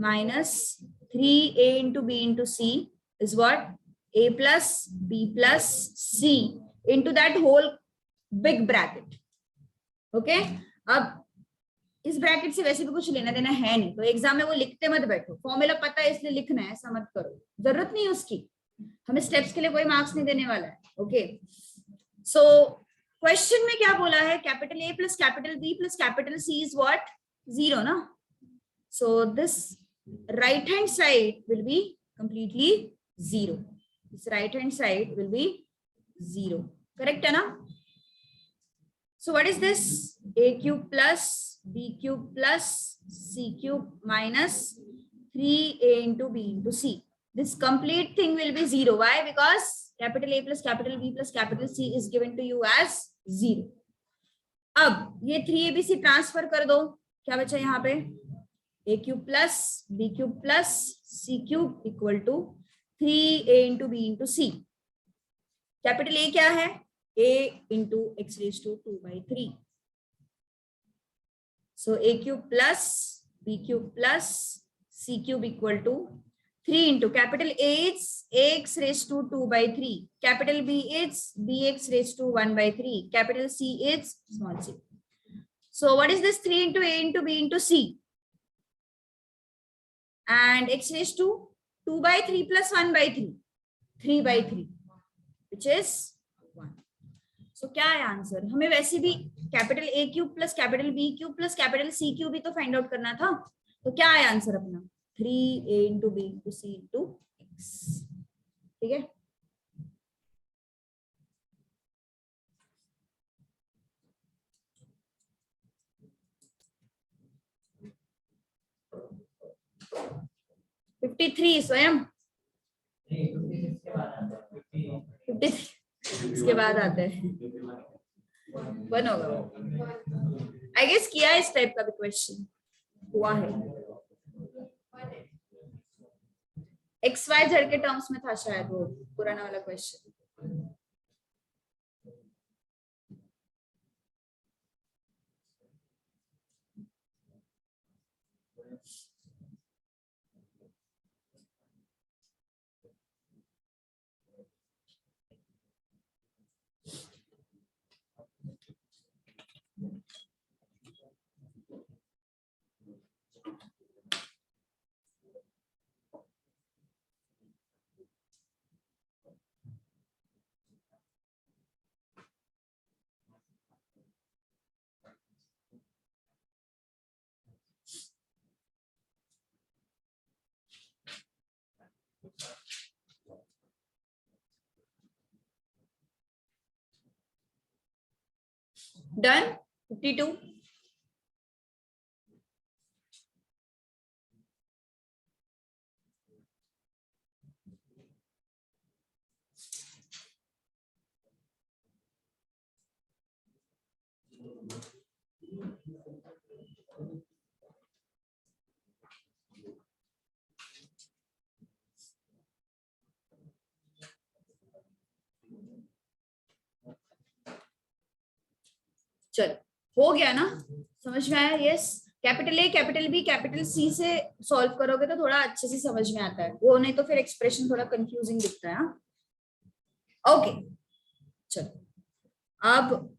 minus 3a into b into c is what? a plus b plus c into that whole big bracket. Okay, अब इस ब्रैकेट से वैसे भी कुछ लेना देना है नहीं, तो एग्जाम में वो लिखते मत बैठो, फॉर्मूला पता है इसलिए लिखना है, ऐसा मत करो, जरूरत नहीं है उसकी, हमें स्टेप्स के लिए कोई मार्क्स नहीं देने वाला है। ओके, सो क्वेश्चन में क्या बोला है? Capital A plus capital B plus capital C is what? 0 ना। So this right hand side will be completely 0, this right hand side will be 0, correct है ना? सो what is this? a³ plus b³ plus c³ minus 3a into b into c. This complete thing will be 0. Why? Because capital A plus capital B plus capital C is given to you as 0. अब ये 3abc transfer कर दो, क्या बचा यहाँ पे? a³ plus b³ plus c³ equal to 3a into b into c. Capital A क्या है? a into x raised to 2/3. So a³ plus b³ plus c cube equal to 3 into capital A is ax raised to 2 by 3, capital B is bx raised to 1 by 3, capital C is small c. So what is this 3 into A into B into C? And x raised to 2 by 3 plus 1 by 3, 3 by 3, which is 1. So क्या है answer? हमें वैसे भी capital A cube plus capital B cube plus capital C cube भी तो find out करना था. तो क्या है आंसर अपना? 3A into B into C into X. ठीक है. $53 स्वयं 53 इसके बाद आते हैं. वन होगा. आई गेस किया है इस टाइप का भी क्वेश्चन हुआ है. एक्स वाई जेड के टर्म्स में था शायद वो पुराना वाला क्वेश्चन. Done. 52. चलो हो गया ना, समझ में आया? Yes. Capital A capital B capital C से सॉल्व करोगे तो थोड़ा अच्छे से समझ में आता है, वो नहीं तो फिर एक्सप्रेशन थोड़ा कंफ्यूजिंग दिखता है. ओके चलो अब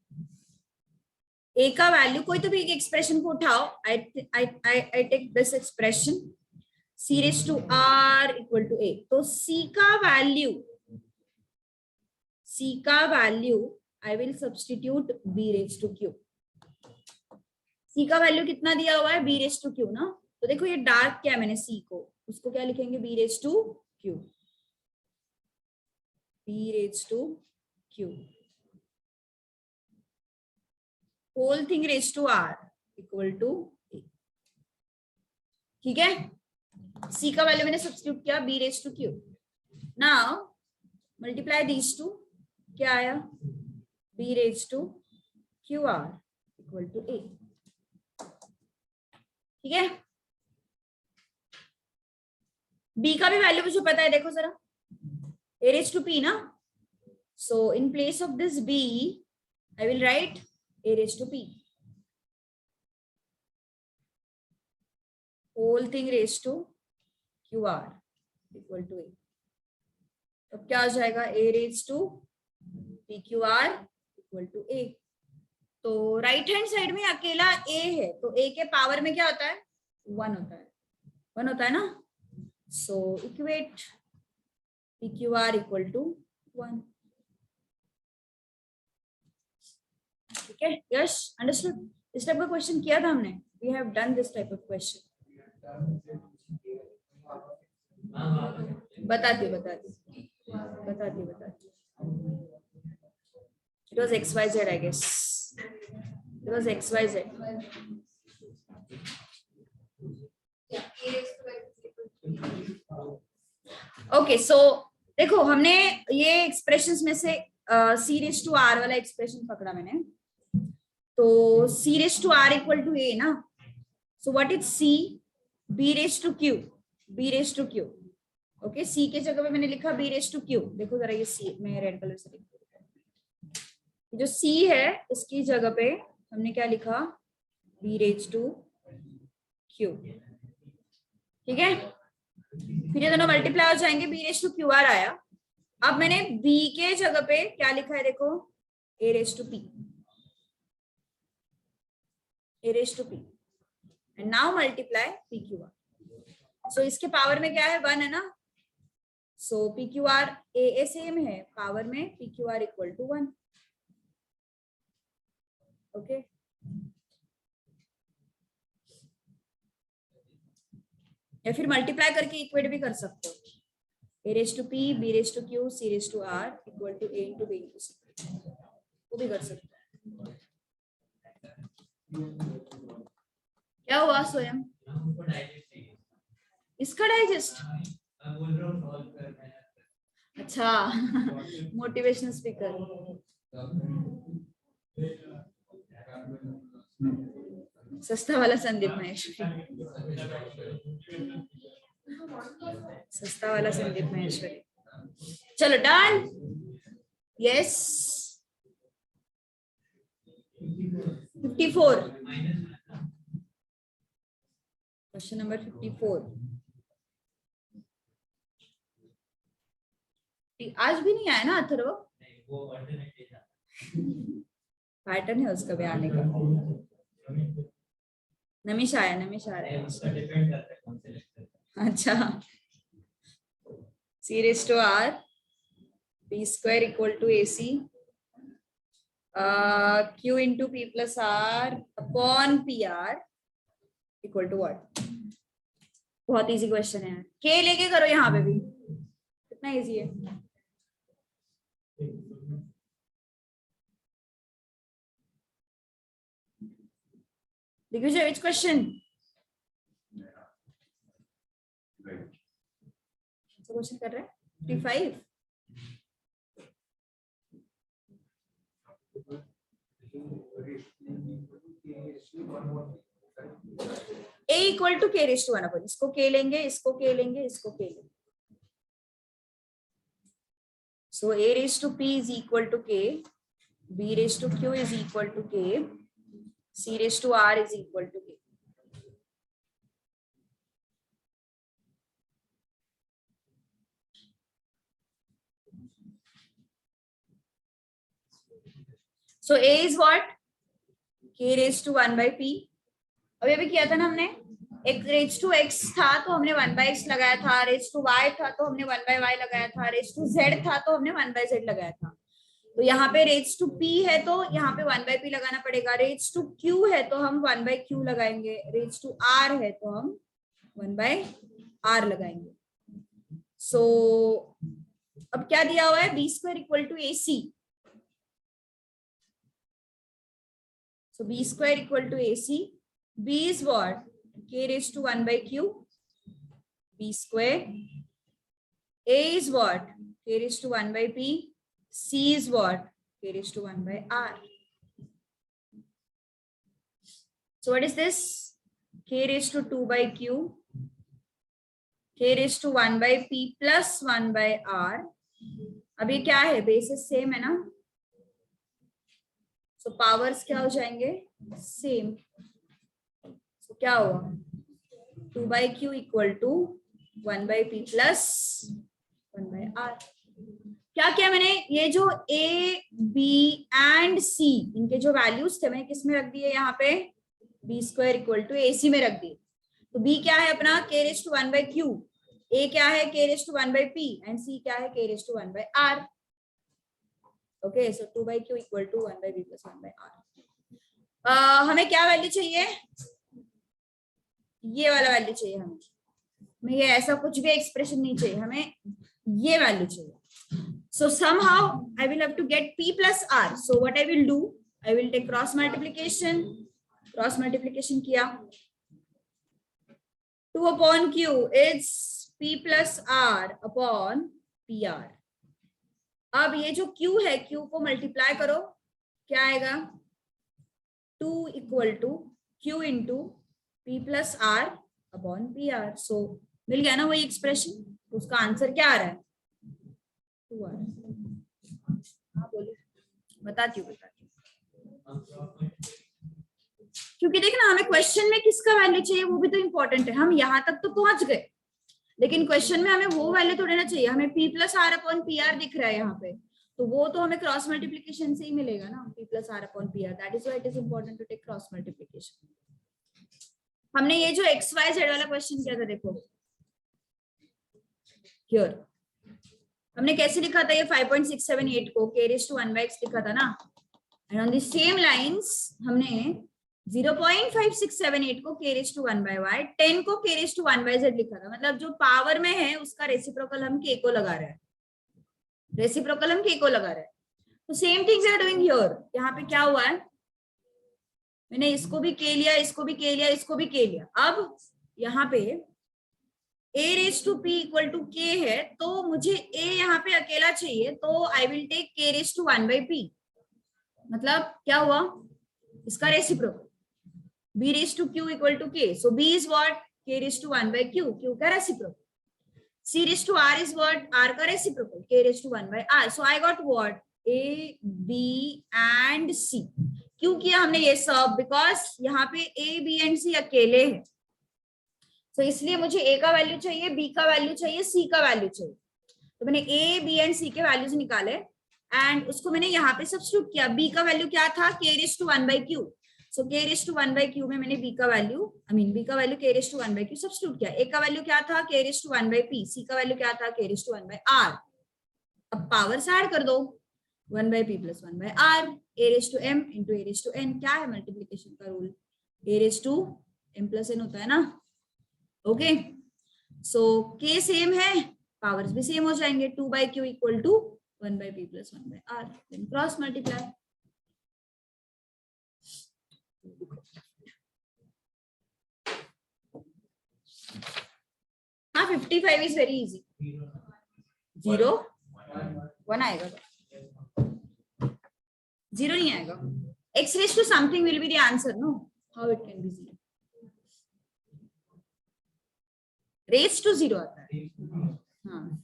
ए का वैल्यू कोई तो भी एक एक्सप्रेशन को उठाओ. I take this expression c raised to r equal to a. तो c का value I will substitute b raised to q. c का वैल्यू कितना दिया हुआ है? b raised to q ना. तो देखो ये डार्क क्या है मैंने c को, उसको क्या लिखेंगे? b raised to q. b raised to q. Whole thing raised to r equal to a. ठीक है. c का वैल्यू मैंने सब्स्टिट्यूट किया b raised to q. Now multiply these two. क्या आया? b raised to qr equal to a. ठीक है. b का भी वैल्यू मुझे पता है, देखो जरा, a raised to p ना. So in place of this b I will write a raised to p. Whole thing raised to qr equal to a. तो क्या हो जाएगा? a raised to pqr equal to a. तो right hand side में अकेला a है, तो a के पावर में क्या होता है? 1 होता है. 1 होता है ना. So equate pqr equal to 1. ठीक है. Yes understood. इस टाइप का क्वेश्चन किया था हमने. We have done this type of question. बताती. It was XYZ, I guess. It was XYZ. Okay, so देखो हमने ये एक्सप्रेशंस में से c raised to r वाला एक्सप्रेशन पकड़ा मैंने. तो c raised to r equal to a ना. So what is c? b raised to q. b raised to q. Okay C के जगह पे मैंने लिखा b raised to q. देखो जरा ये c मैं रेड कलर से लिख, जो c है इसकी जगह पे हमने क्या लिखा? b raised to q. ठीक है, फिर ये दोनों मल्टीप्लाई हो जाएंगे, B raise to Q R आया। अब मैंने बी के जगह पे क्या लिखा है देखो, A raise to P, A raise to P, and now multiply P Q R. So इसके पावर में क्या है, 1 है ना, so P Q R A same है, पावर में P Q R equal to 1। Okay, या फिर मल्टीप्लाई करके इक्वेट भी कर सकते हो, A raise to P, B raise to Q, C raise to R equal to A into B into सी, वो भी कर सकते हो। क्या हुआ स्वयं, हमको डाइजेस्ट चाहिए। इसका डाइजेस्ट, मैं बोल रहा हूँ सॉल्व करना है। अच्छा मोटिवेशनल स्पीकर। सस्ता वाला संदीप महेश्वरी, सस्ता वाला संदीप महेश्वरी। चलो डन, यस 54, क्वेश्चन नंबर 54। आज भी नहीं आया ना अथर्व, वो अल्टरनेटिव था। पैटर्न है उसका भी आने का। नमिश आया, नमिश आ रहा है। उसका डिपेंड करता है कौन से लेक्चर। अच्छा, C raise to R B square equal to A C Q into P plus R upon P R equal to what. बहुत इजी क्वेश्चन है, के लेके करो यहाँ पे भी, कितना इजी है। Digvijay, which question? क्वेश्चन कर रहे हैं 55। a equal to K raise to 1 अपन, इसको के लेंगे, इसको के लेंगे, इसको के लेंगे। So a raise to p is equal to k, b raise to q is equal to k, c raise to r is equal to k। So a is what? K raised to 1 by p। अभी अभी किया था ना हमने, एक raise to x था तो हमने 1 by x लगाया था, रेज टू y था तो हमने 1 by y लगाया था, रेज टू z था तो हमने 1 by z लगाया था। तो यहाँ पे रेज टू p है तो यहाँ पे 1 by p लगाना पड़ेगा, रेज टू q है तो हम 1 by q लगाएंगे, रेज टू r है तो हम 1 by r लगाएंगे। सो अब क्या दिया हुआ है, B square equal to A C. So b square equal to AC. B is what? K raised to 1 by Q. B square. A is what? K raised to 1 by P. C is what? K raised to 1 by R. So what is this? K raised to 2 by Q. K raised to 1 by P plus 1 by R. अब ये क्या है, basis same है ना, सो powers क्या हो जाएंगे, same. सो क्या हुआ, 2 by q equal to 1 by p plus 1 by r। क्या किया मैंने, ये जो a b एंड c इनके जो वैल्यूज थे मैंने किस में रख दिए, यहाँ पे b square equal to A C में रख दिए। तो b क्या है अपना, k raise to 1 by q, a क्या है k raise to 1 by p and c क्या है k raise to 1 by r। Okay, so 2 by q equal to 1 by b plus 1 by r। हमें क्या वैल्यू चाहिए, ये वाला वैल्यू चाहिए हमें ये ऐसा कुछ भी एक्सप्रेशन नहीं चाहिए, हमें ये वैल्यू चाहिए। सो somehow I will have to get p plus r. So what I will do, I will take cross multiplication किया, 2 upon q is p plus r upon pr। अब ये जो q है, q को मल्टीप्लाई करो, क्या आएगा, 2 equal to q into p plus r upon P R. So मिल गया ना वही एक्सप्रेशन, उसका आंसर क्या आ रहा है, 2r। हाँ बोलिए, बताती हूँ। क्योंकि क्योंकि देखना हमें क्वेश्चन में किसका वैल्यू चाहिए वो भी तो इंपॉर्टेंट है। हम यहाँ तक तो पहुंच गए, लेकिन क्वेश्चन में हमें वो वैल्यू थोड़ी ना चाहिए। हमें p plus R upon P R दिख रहा है यहाँ पे, तो वो तो हमें क्रॉस मल्टीप्लीकेशन से ही मिलेगा ना, p plus R upon P R. That is why it is important to take cross multiplication. हमने ये जो एक्स वाई जेड वाला क्वेश्चन किया था, देखो हियर हमने कैसे लिखा था, ये 5.678 को k raise to 1 by x लिखा था ना, and on the same lines हमने 0.5678 को k raise to 1 by y, 10 को k raise to 1 by z लिखा था। मतलब जो पावर में है उसका रेसिप्रोकल हम k को लगा रहे हैं, रेसिप्रोकल हम k को लगा रहे हैं। तो same thing we are doing here. यहाँ पे क्या हुआ है, मैंने इसको भी k लिया, इसको भी k लिया, इसको भी k लिया। अब यहाँ पे a raise to p equal to k है, तो मुझे a यहाँ पे अकेला चाहिए, तो I will take k raise to 1 by p। मतलब क्या हुआ, इसका reciprocal b raise to q equal to k, so b is what, k raise to 1 by q, q का reciprocal. c raise to r is what, r का reciprocal, k raise to 1 by r। So I got what, a b and c। क्यों किया हमने ये सब, because यहाँ पे a b and c अकेले हैं, तो इसलिए मुझे a का वैल्यू चाहिए, b का वैल्यू चाहिए, c का वैल्यू चाहिए। तो मैंने a b एंड c के वैल्यूज निकाले एंड उसको मैंने यहाँ पे सब्स्टिट्यूट किया। b का वैल्यू क्या था, k raise to 1 by q, so k raise to 1 by q में मैंने b का वैल्यू b का value k raise to 1 by q substitute किया। a का वैल्यू क्या था, k raise to 1 by p, c का वैल्यू क्या था, k raise to 1 by r। अब पावर्स ऐड कर दो, 1 by p plus 1 by r, a raise to m into a raise to n। क्या है मल्टीप्लीकेशन का rule, a raise to m plus n होता है ना। ओके, सो k सेम है, पावर्स भी सेम हो जाएंगे, 2 by q equal to 1 by p plus 1 by r, then cross multiply. हाँ 55 इज वेरी इजी। 0 1 आएगा, 0 नहीं आएगा। x raise to something will be the answer, no, how it can be 0, raise to 0 आता है। हाँ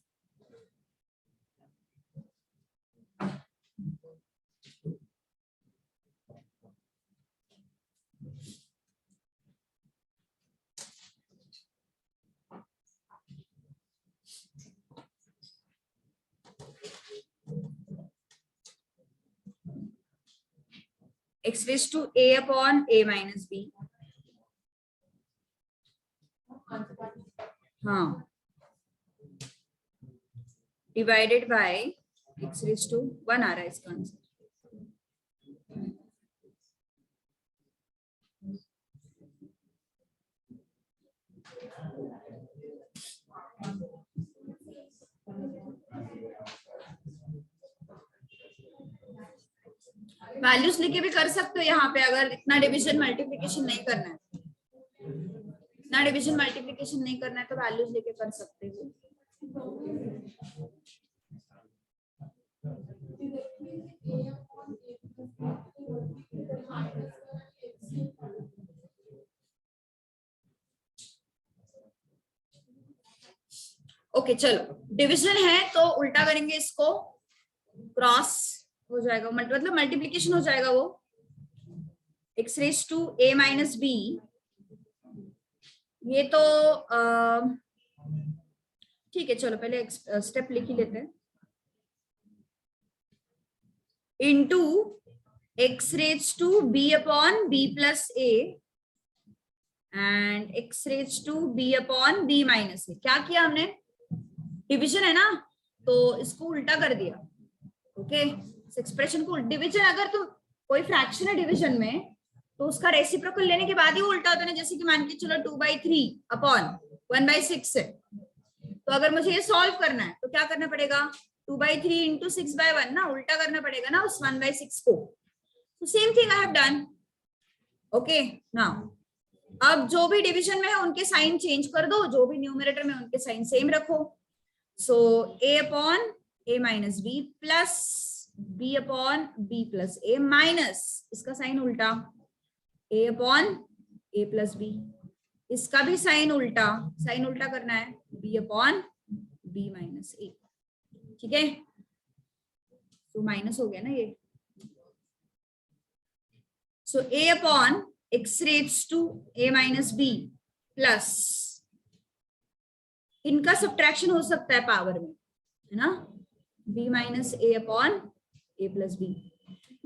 x raise to a upon a minus b, हाँ, divided by x raise to 1 आ रहा है इसका आंसर। वैल्यूज लेके भी कर सकते हो यहाँ पे, अगर इतना डिवीजन मल्टीप्लिकेशन नहीं करना है, इतना डिवीजन मल्टीप्लिकेशन नहीं करना है तो वैल्यूज लेके कर सकते हो। ओके चलो, डिवीजन है तो उल्टा करेंगे इसको, क्रॉस हो जाएगा, मतलब मल्टीप्लिकेशन हो जाएगा वो, x raise to a minus b। ये तो ठीक है, चलो पहले स्टेप लिख ही लेते हैं, into x raise to b upon b plus a and x raise to b upon b minus a। क्या किया हमने, डिवीजन है ना, तो इसको उल्टा कर दिया। ओके, इस एक्सप्रेशन को, डिवीजन अगर तुम कोई फ्रैक्शन है डिवीजन में तो उसका रेसिप्रोकल लेने के बाद ही वो उल्टा होता है ना। जैसे कि मान के चलो 2/3 अपॉन 1/6 है, तो अगर मुझे ये सॉल्व करना है तो क्या करना पड़ेगा, 2/3 इंटू 6/1 ना, उल्टा करना पड़ेगा ना उस 1/6 को। तो same thing I have done. Okay, now अब जो भी डिवीजन में है उनके साइन चेंज कर दो, जो भी न्यूमरेटर में उनके साइन सेम रखो। सो a upon a minus b plus b upon b plus a minus इसका साइन उल्टा a upon a plus b, इसका भी साइन उल्टा, साइन उल्टा करना है b upon b minus a। ठीक है, तो माइनस हो गया ना ये, सो a upon x raised to a minus b plus, इनका सब्ट्रैक्शन हो सकता है पावर में, है ना, b minus a upon a plus b।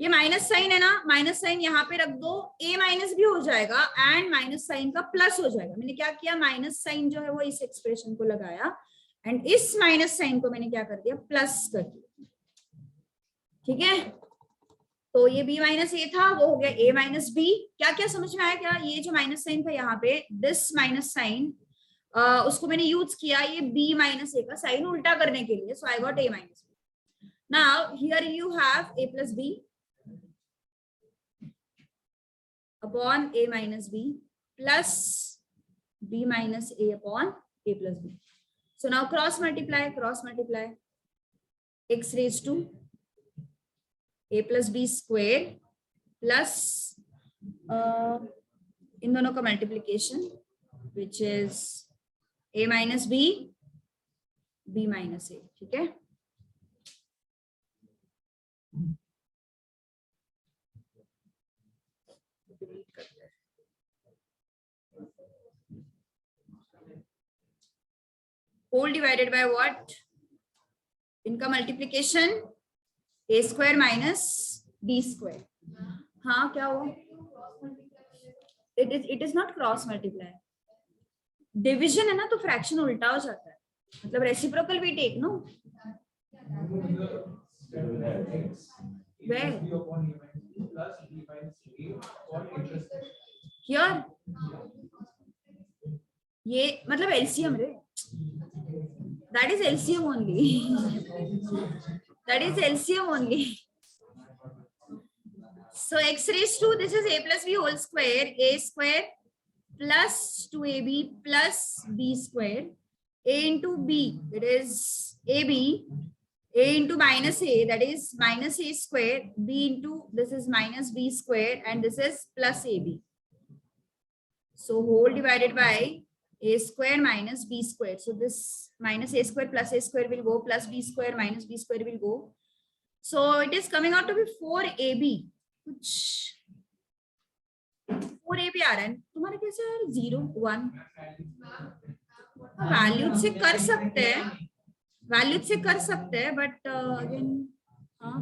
ये माइनस साइन है ना, माइनस साइन यहाँ पे रख दो, a माइनस भी हो जाएगा एंड माइनस साइन का प्लस हो जाएगा। मैंने क्या किया, माइनस साइन जो है वो इस एक्सप्रेशन को लगाया एंड इस माइनस साइन को मैंने क्या कर दिया, प्लस कर दिया। ठीक है, तो ये b माइनस a था, वो हो गया a माइनस b। क्या क्या समझ में आया क्या, ये जो माइनस साइन था यहाँ पे, दिस माइनस साइन, उसको मैंने यूज किया ये b माइनस a का साइन उल्टा करने के लिए, so I got a minus b। Now here you have a plus b upon a minus b plus b minus a upon a plus b. So now cross multiply, x raised to a plus b square plus इन दोनों का multiplication which is a minus b, b minus a। ठीक है, whole divided by what, इनका multiplication a square minus b square. हाँ क्या हुआ, it is not cross multiply, division है ना, तो फ्रैक्शन उल्टा हो जाता है, मतलब reciprocal we take no. Where? Here? ये मतलब एलसीएम रे, that is LCM only। that is LCM only। so x raised to, this is a plus b whole square, a square plus 2ab plus b square, a into b, it is ab, a into minus a, that is minus a square, b into, this is minus b square, and this is plus ab, so whole divided by a square minus b square. So this minus a square plus a square will go, plus b square minus b square will go. So it is coming out to be 4ab, कुछ 4ab आ रहा है तुम्हारे कैसे यार, 0 1 valued से कर सकते हैं, वैल्यूड से कर सकते हैं, बट अगेन हाँ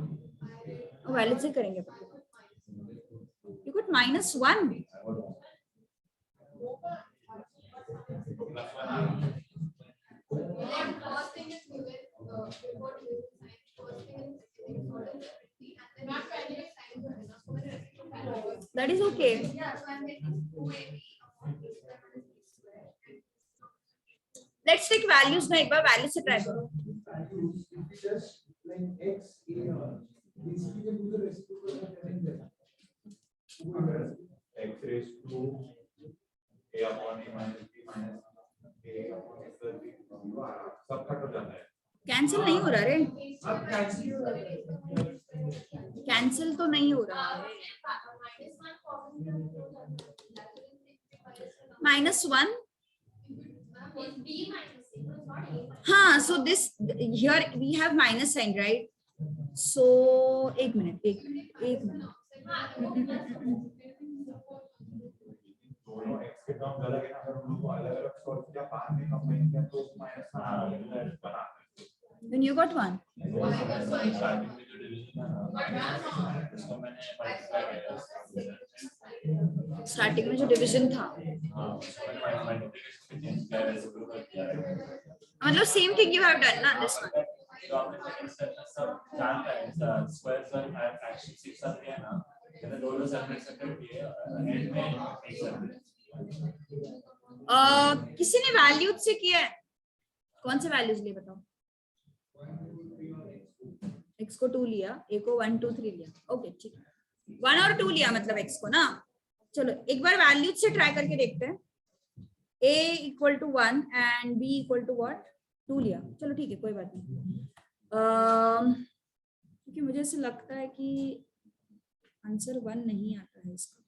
वैल्यूड से करेंगे। You got -1, that is okay। Let's take values ना, एक बार वैल्यू से ट्राई करो। x raised to a upon a minus b minus a upon a plus b, सब कट हो जाता है, कैंसिल नहीं हो रहा रे, कैंसिल तो नहीं हो रहा है। -1, हाँ, so this here we have minus sign, right? So एक मिनट दोनों x के टर्म अलग है ना, अगर उनको अलग-अलग सॉल्व किया बाद में कंबाइन किया तो माइनस बना। Then you got 1। स्टार्टिंग में जो डिवीजन था, मतलब same thing you have done ना दिस वन। तो आपने सेकंड सब जानता है, स्क्वायर्स और फ्रैक्शन सीख सकते हैं ना, मैंने दोनों सेपरेट किए एंड में एक सेपरेट। किसी ने वैल्यूज से किया है, कौन से वैल्यूज लिए बताओ। x को 2 लिया, a को 1 2 3 लिया, ओके ठीक है, 1 और 2 लिया मतलब x को ना। चलो एक बार वैल्यूज से ट्राई करके देखते हैं। a equal to 1 and b equal to what 2 लिया, चलो ठीक है कोई बात नहीं। क्योंकि मुझे ऐसे लगता है कि आंसर 1 नहीं आता है इसका।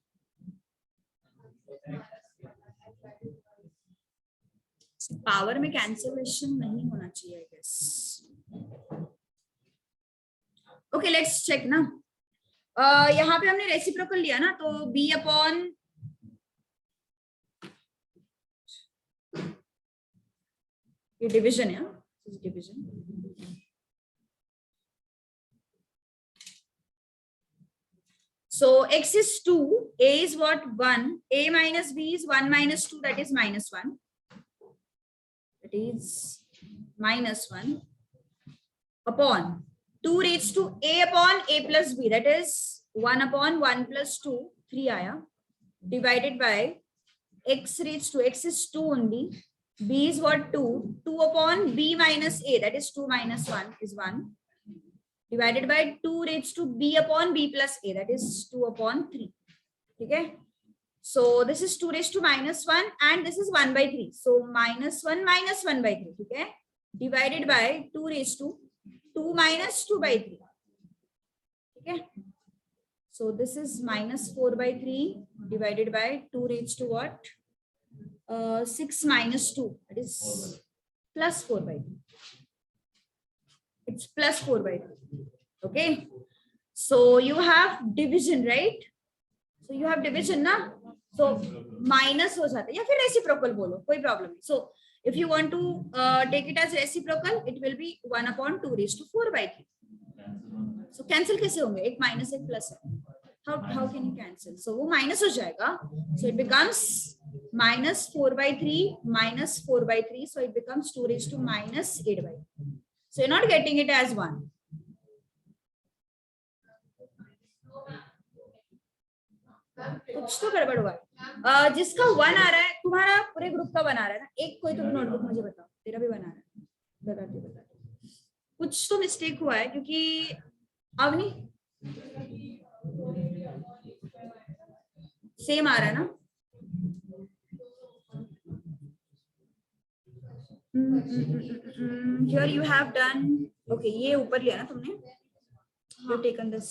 पावर में कैंसिलेशन नहीं होना चाहिए I guess. Okay let's check ना। यहाँ पे हमने रेसिप्रोकल लिया ना, तो b अपॉन ये डिविजन है, division. So x is 2, a is what? 1, a minus b is 1 minus 2, that is minus 1. That is minus 1 upon 2 raised to a upon a plus b, that is 1 upon 1 plus 2, 3 आया, divided by x raised to, x is 2 only, b is what? 2, 2 upon b minus a, that is 2 minus 1 is 1, divided by 2 raised to b upon b plus a, that is 2 upon 3. Okay, so this is 2 raised to minus 1 and this is 1 by 3, so minus 1 minus 1 by 3. Okay, divided by 2 raised to 2 minus 2 by 3. Okay, so this is minus 4 by 3 divided by 2 raised to what? 6 minus 2, that is plus 4 by 3. It's plus 4 by 3. Okay, so you have division, right? So you have division ना, so minus हो जाता है, या फिर reciprocal बोलो, कोई problem नहीं. So if you want to take it as reciprocal, it will be 1 upon 2 raised to 4 by 3. So cancel कैसे होंगे? एक minus एक plus है. How can you cancel? So वो minus हो जाएगा. So it becomes minus 4 by 3 minus 4 by 3. So it becomes 2 raised to minus 8 by 3. So you're not getting it as 1. कुछ तो गड़बड़ हुआ है. जिसका 1 आ रहा है, तुम्हारा पूरे ग्रुप का 1 आ रहा है ना, एक कोई तो नोटबुक मुझे बताओ, तेरा भी 1 आ रहा है, बताते. कुछ तो मिस्टेक हुआ है, क्योंकि अवनी सेम आ रहा है ना. Here you have done, okay, ये ऊपर लिया ना तुमने, you have taken this.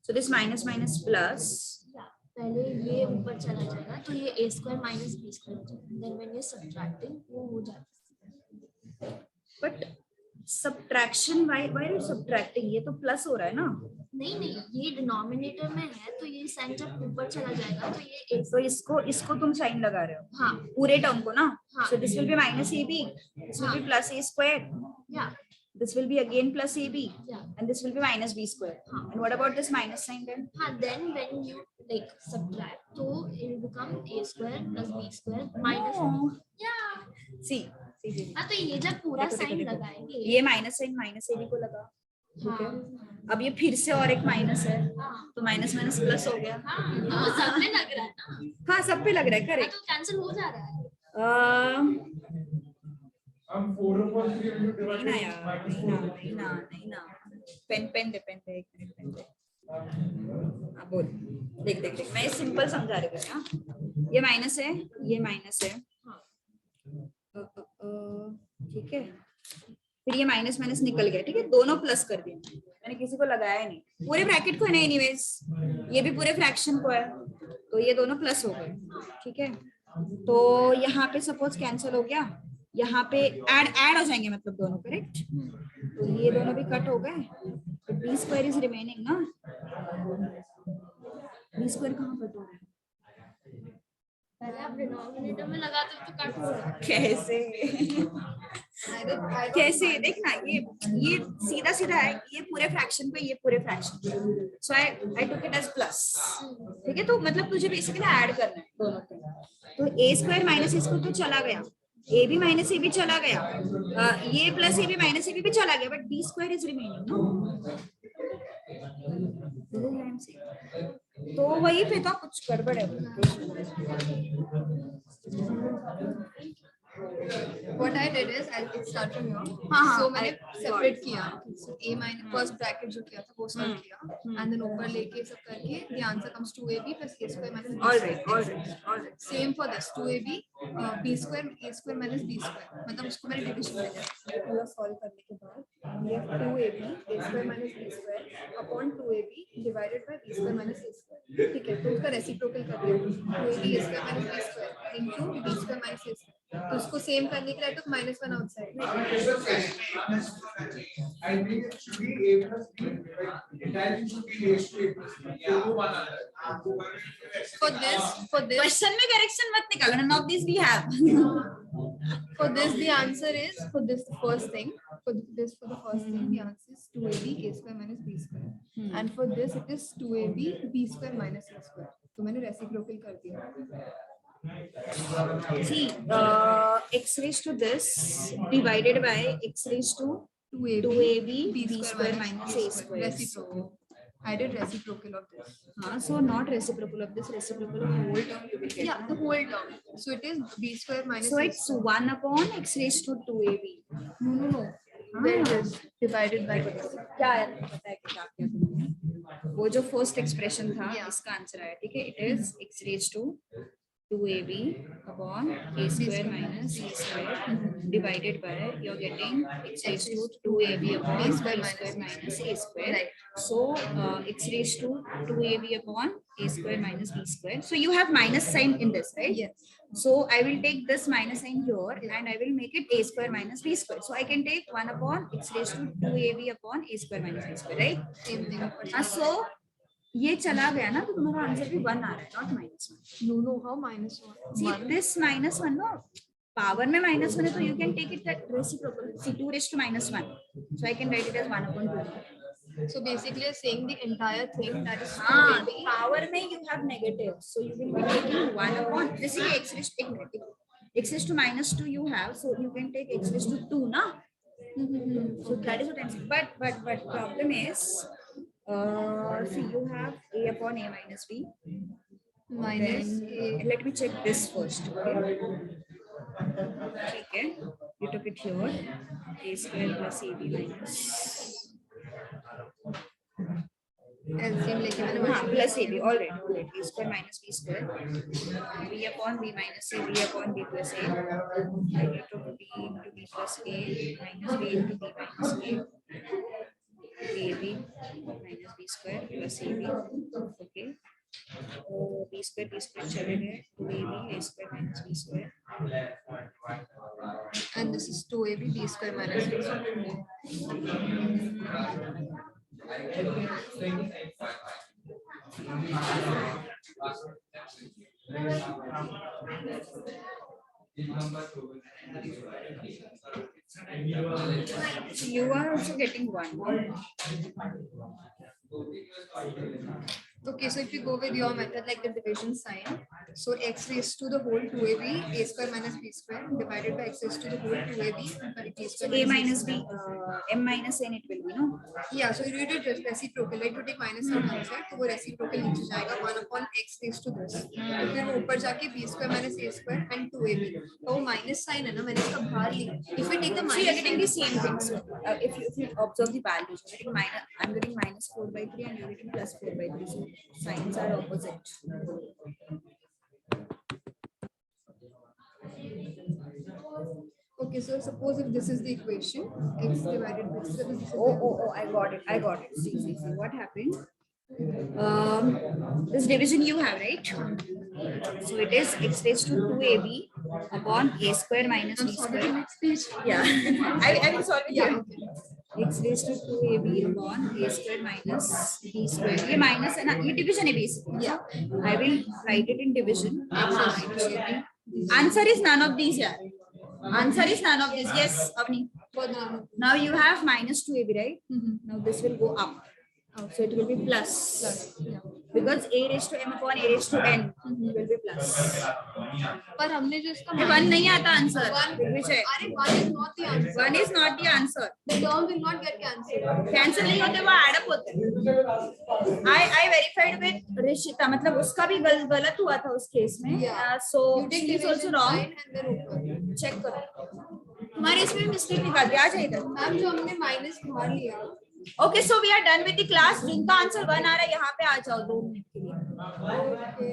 So this minus minus plus. पहले ये ऊपर चला जाएगा तो ये a square minus b square हो जाएगा. Then when you're subtracting वो हो जाएगा. But subtraction, why are you subtracting? ये तो plus हो रहा है ना. नहीं, ये डिनोमिनेटर में है तो ये साइन जब ऊपर चला जाएगा तो ये तो इसको तुम साइन लगा रहे हो. हाँ, पूरे टर्म को ना. हाँ. So this will be minus ab, this will be plus a square, yeah, this will be again plus ab, yeah, and this will be minus b square. And what about this minus sign then? हाँ. Then when you like subtract, so it will become a square plus b square minus No. yeah. See. हाँ, तो ये जब पूरा sign लगाएंगे, ये minus sign minus ए B को लगा. ठीक है, अब ये फिर से और एक माइनस है, तो माइनस माइनस प्लस हो गया. हाँ, सब में लग रहा है ना. हाँ, सब पे लग रहा है. करेक्ट. तो कैंसिल हो जा रहा है. हम 4 upon 3 into नहीं ना यार, minus नहीं ना. पेन दे एक मिनट पेन दे. हाँ बोल. देख मैं सिंपल समझा रही हूँ. ये माइनस है, ये माइनस है. ठीक है, फिर ये माइनस माइनस निकल गया. ठीक है, दोनों प्लस कर दिए, मैंने किसी को लगाया नहीं. पूरे ब्रैकेट को है ना एनीवेज, ये भी पूरे फ्रैक्शन को है, तो ये दोनों प्लस हो गए. ठीक है, तो यहाँ पे सपोज कैंसिल हो गया, यहाँ पे ऐड हो जाएंगे, मतलब दोनों. करेक्ट, तो ये दोनों भी कट हो गए. तो बी स्क्वायर इज रिमेनिंग ना. बी स्क्वायर कहाँ कट हो रहा है? पहले आप डिनोमिनेटर में लगाते हो तो कट हो रहा है. कैसे देखना, ये सीधा सीधा है, ये पूरे फ्रैक्शन पे, ये पूरे fraction. So I took it as plus. ठीक है, तो मतलब तुझे बेसिकली ऐड करना है दोनों को. तो A square minus A square तो चला गया, A B minus A B चला गया, ये plus A B minus A B भी चला गया, but B square is remaining. तो वही पे तो कुछ गड़बड़ है. What I did is it start from here. हाँ, So मैंने I separate किया. So a minus first bracket जो किया था वो start किया. And then ऊपर लेके सब करके the answer comes 2ab plus a square minus b square. Same for this 2ab b square a square minus b square. मतलब उसको मैंने division में दिया. पूरा solve करने के बाद ये 2ab a square minus b square upon 2ab divided by b square minus a square. ठीक है, तो उसका reciprocal कर दिया. 2ab a square minus b square into b square minus a square. तो उसको सेम करने के लिए I took -1 outside. I think it should be a plus b. Entire thing should be raised to a plus b. So वो one आता है. For this, question में correction मत निकालो, none of these we have. the answer is for this the first thing. For the first thing, the answer is 2ab a square minus b square. And for this, it is 2ab b square minus a square. तो मैंने reciprocal कर दिया. See, x raised to this divided by x raised to 2ab b square minus a square. Reciprocal. I did reciprocal of this. So not reciprocal of this, reciprocal of whole term you will get. Yeah, the whole term. So it is b square minus. So a it's 1 upon x raised to 2ab. No. There it is divided by this. क्या है पता है क्या क्या तुमने? वो जो first expression था Yeah. इसका आंसर आया, ठीक है. It is x raised to 2ab upon a square minus b square divided by you're getting x raised to 2ab upon b square minus a square. Right. So x raised to 2ab upon a square minus b square. So you have minus sign in this, right? Yes. So I will take this minus sign here and I will make it a square minus b square. So I can take 1 upon x raised to 2ab upon a square minus b square, right? Same thing. So ये चला गया ना, तो तुम्हारा answer भी 1 आ रहा है, not -1. No, how -1? See this -1 no, power में -1 है तो you can take it that reciprocal. See 2 raised to -1. So I can write it as 1 upon 2. So basically, you're saying the entire thing that is हाँ, 2ab. Power में you have negative, so you will be taking 1 upon. This is x raised to -2 you have, so you can take x raised to 2 ना. So that is what I'm saying. But problem is, see you have a upon a minus b. Minus Then, let me check this first. Okay, you took it here. A square plus ab minus. LCM लेके मैंने Plus ab. All right. A square minus b square. B upon b minus a. B upon b plus a. I need to b into b plus a minus b into b minus a. ab minus b square plus ab. Okay. b square चले गए. 2ab a square minus b square. and this is 2ab b square minus b square. So you are also getting 1. Okay, so if you go with your method like the division sign, so x raised to the whole 2ab a square minus b square divided by x raised to the whole 2ab b square A minus b, m minus n it will be, no? Yeah, so you did reciprocal, like to take minus sign outside, तो वो reciprocal नीचे जाएगा 1 upon x raised to this. तो फिर वो ऊपर जाके b square minus a square and 2ab. तो वो minus sign है ना, मैंने इसका बाहर लिखा. If we take the So you are minus getting the same thing. So if you observe the values, you're getting minus. I'm getting -4/3 and you're getting +4/3. So signs are opposite. Okay, so suppose if this is the equation, x divided by this is Oh, I got it. See. What happened? This division you have, right? So it is x raised to 2ab upon a square minus b square. Yeah, I will solve it. Yeah. X raised to 2ab upon a square minus b square. ये minus है ना, ये division है basically. Yeah. I will write it in division. Answer is none of these. Yeah. Answer is none of these. Yes, Avni. Now you have -2ab, right? Now this will go up. So it will be plus. Yeah. Because a raised to m upon a raised to n will be plus. पर हमने जो इसका 1 नहीं आता answer. Which है? अरे 1 is not the answer. 1 is not the answer. The term will not get cancelled. Cancel नहीं होते, वो एड अप होते. I verified with Rishita, मतलब उसका भी गलत हुआ था उस केस में. Yeah. So You take she is also division wrong. sign and then ऊपर. चेक करो. तुम्हारे इसमें मिस्टेक निकाल दिया, आ जाए इधर. मैम जो हमने माइनस बाहर लिया. Okay, so we are done with the class. जिनका आंसर 1 आ रहा है यहाँ पे आ जाओ 2 मिनट के लिए. Okay.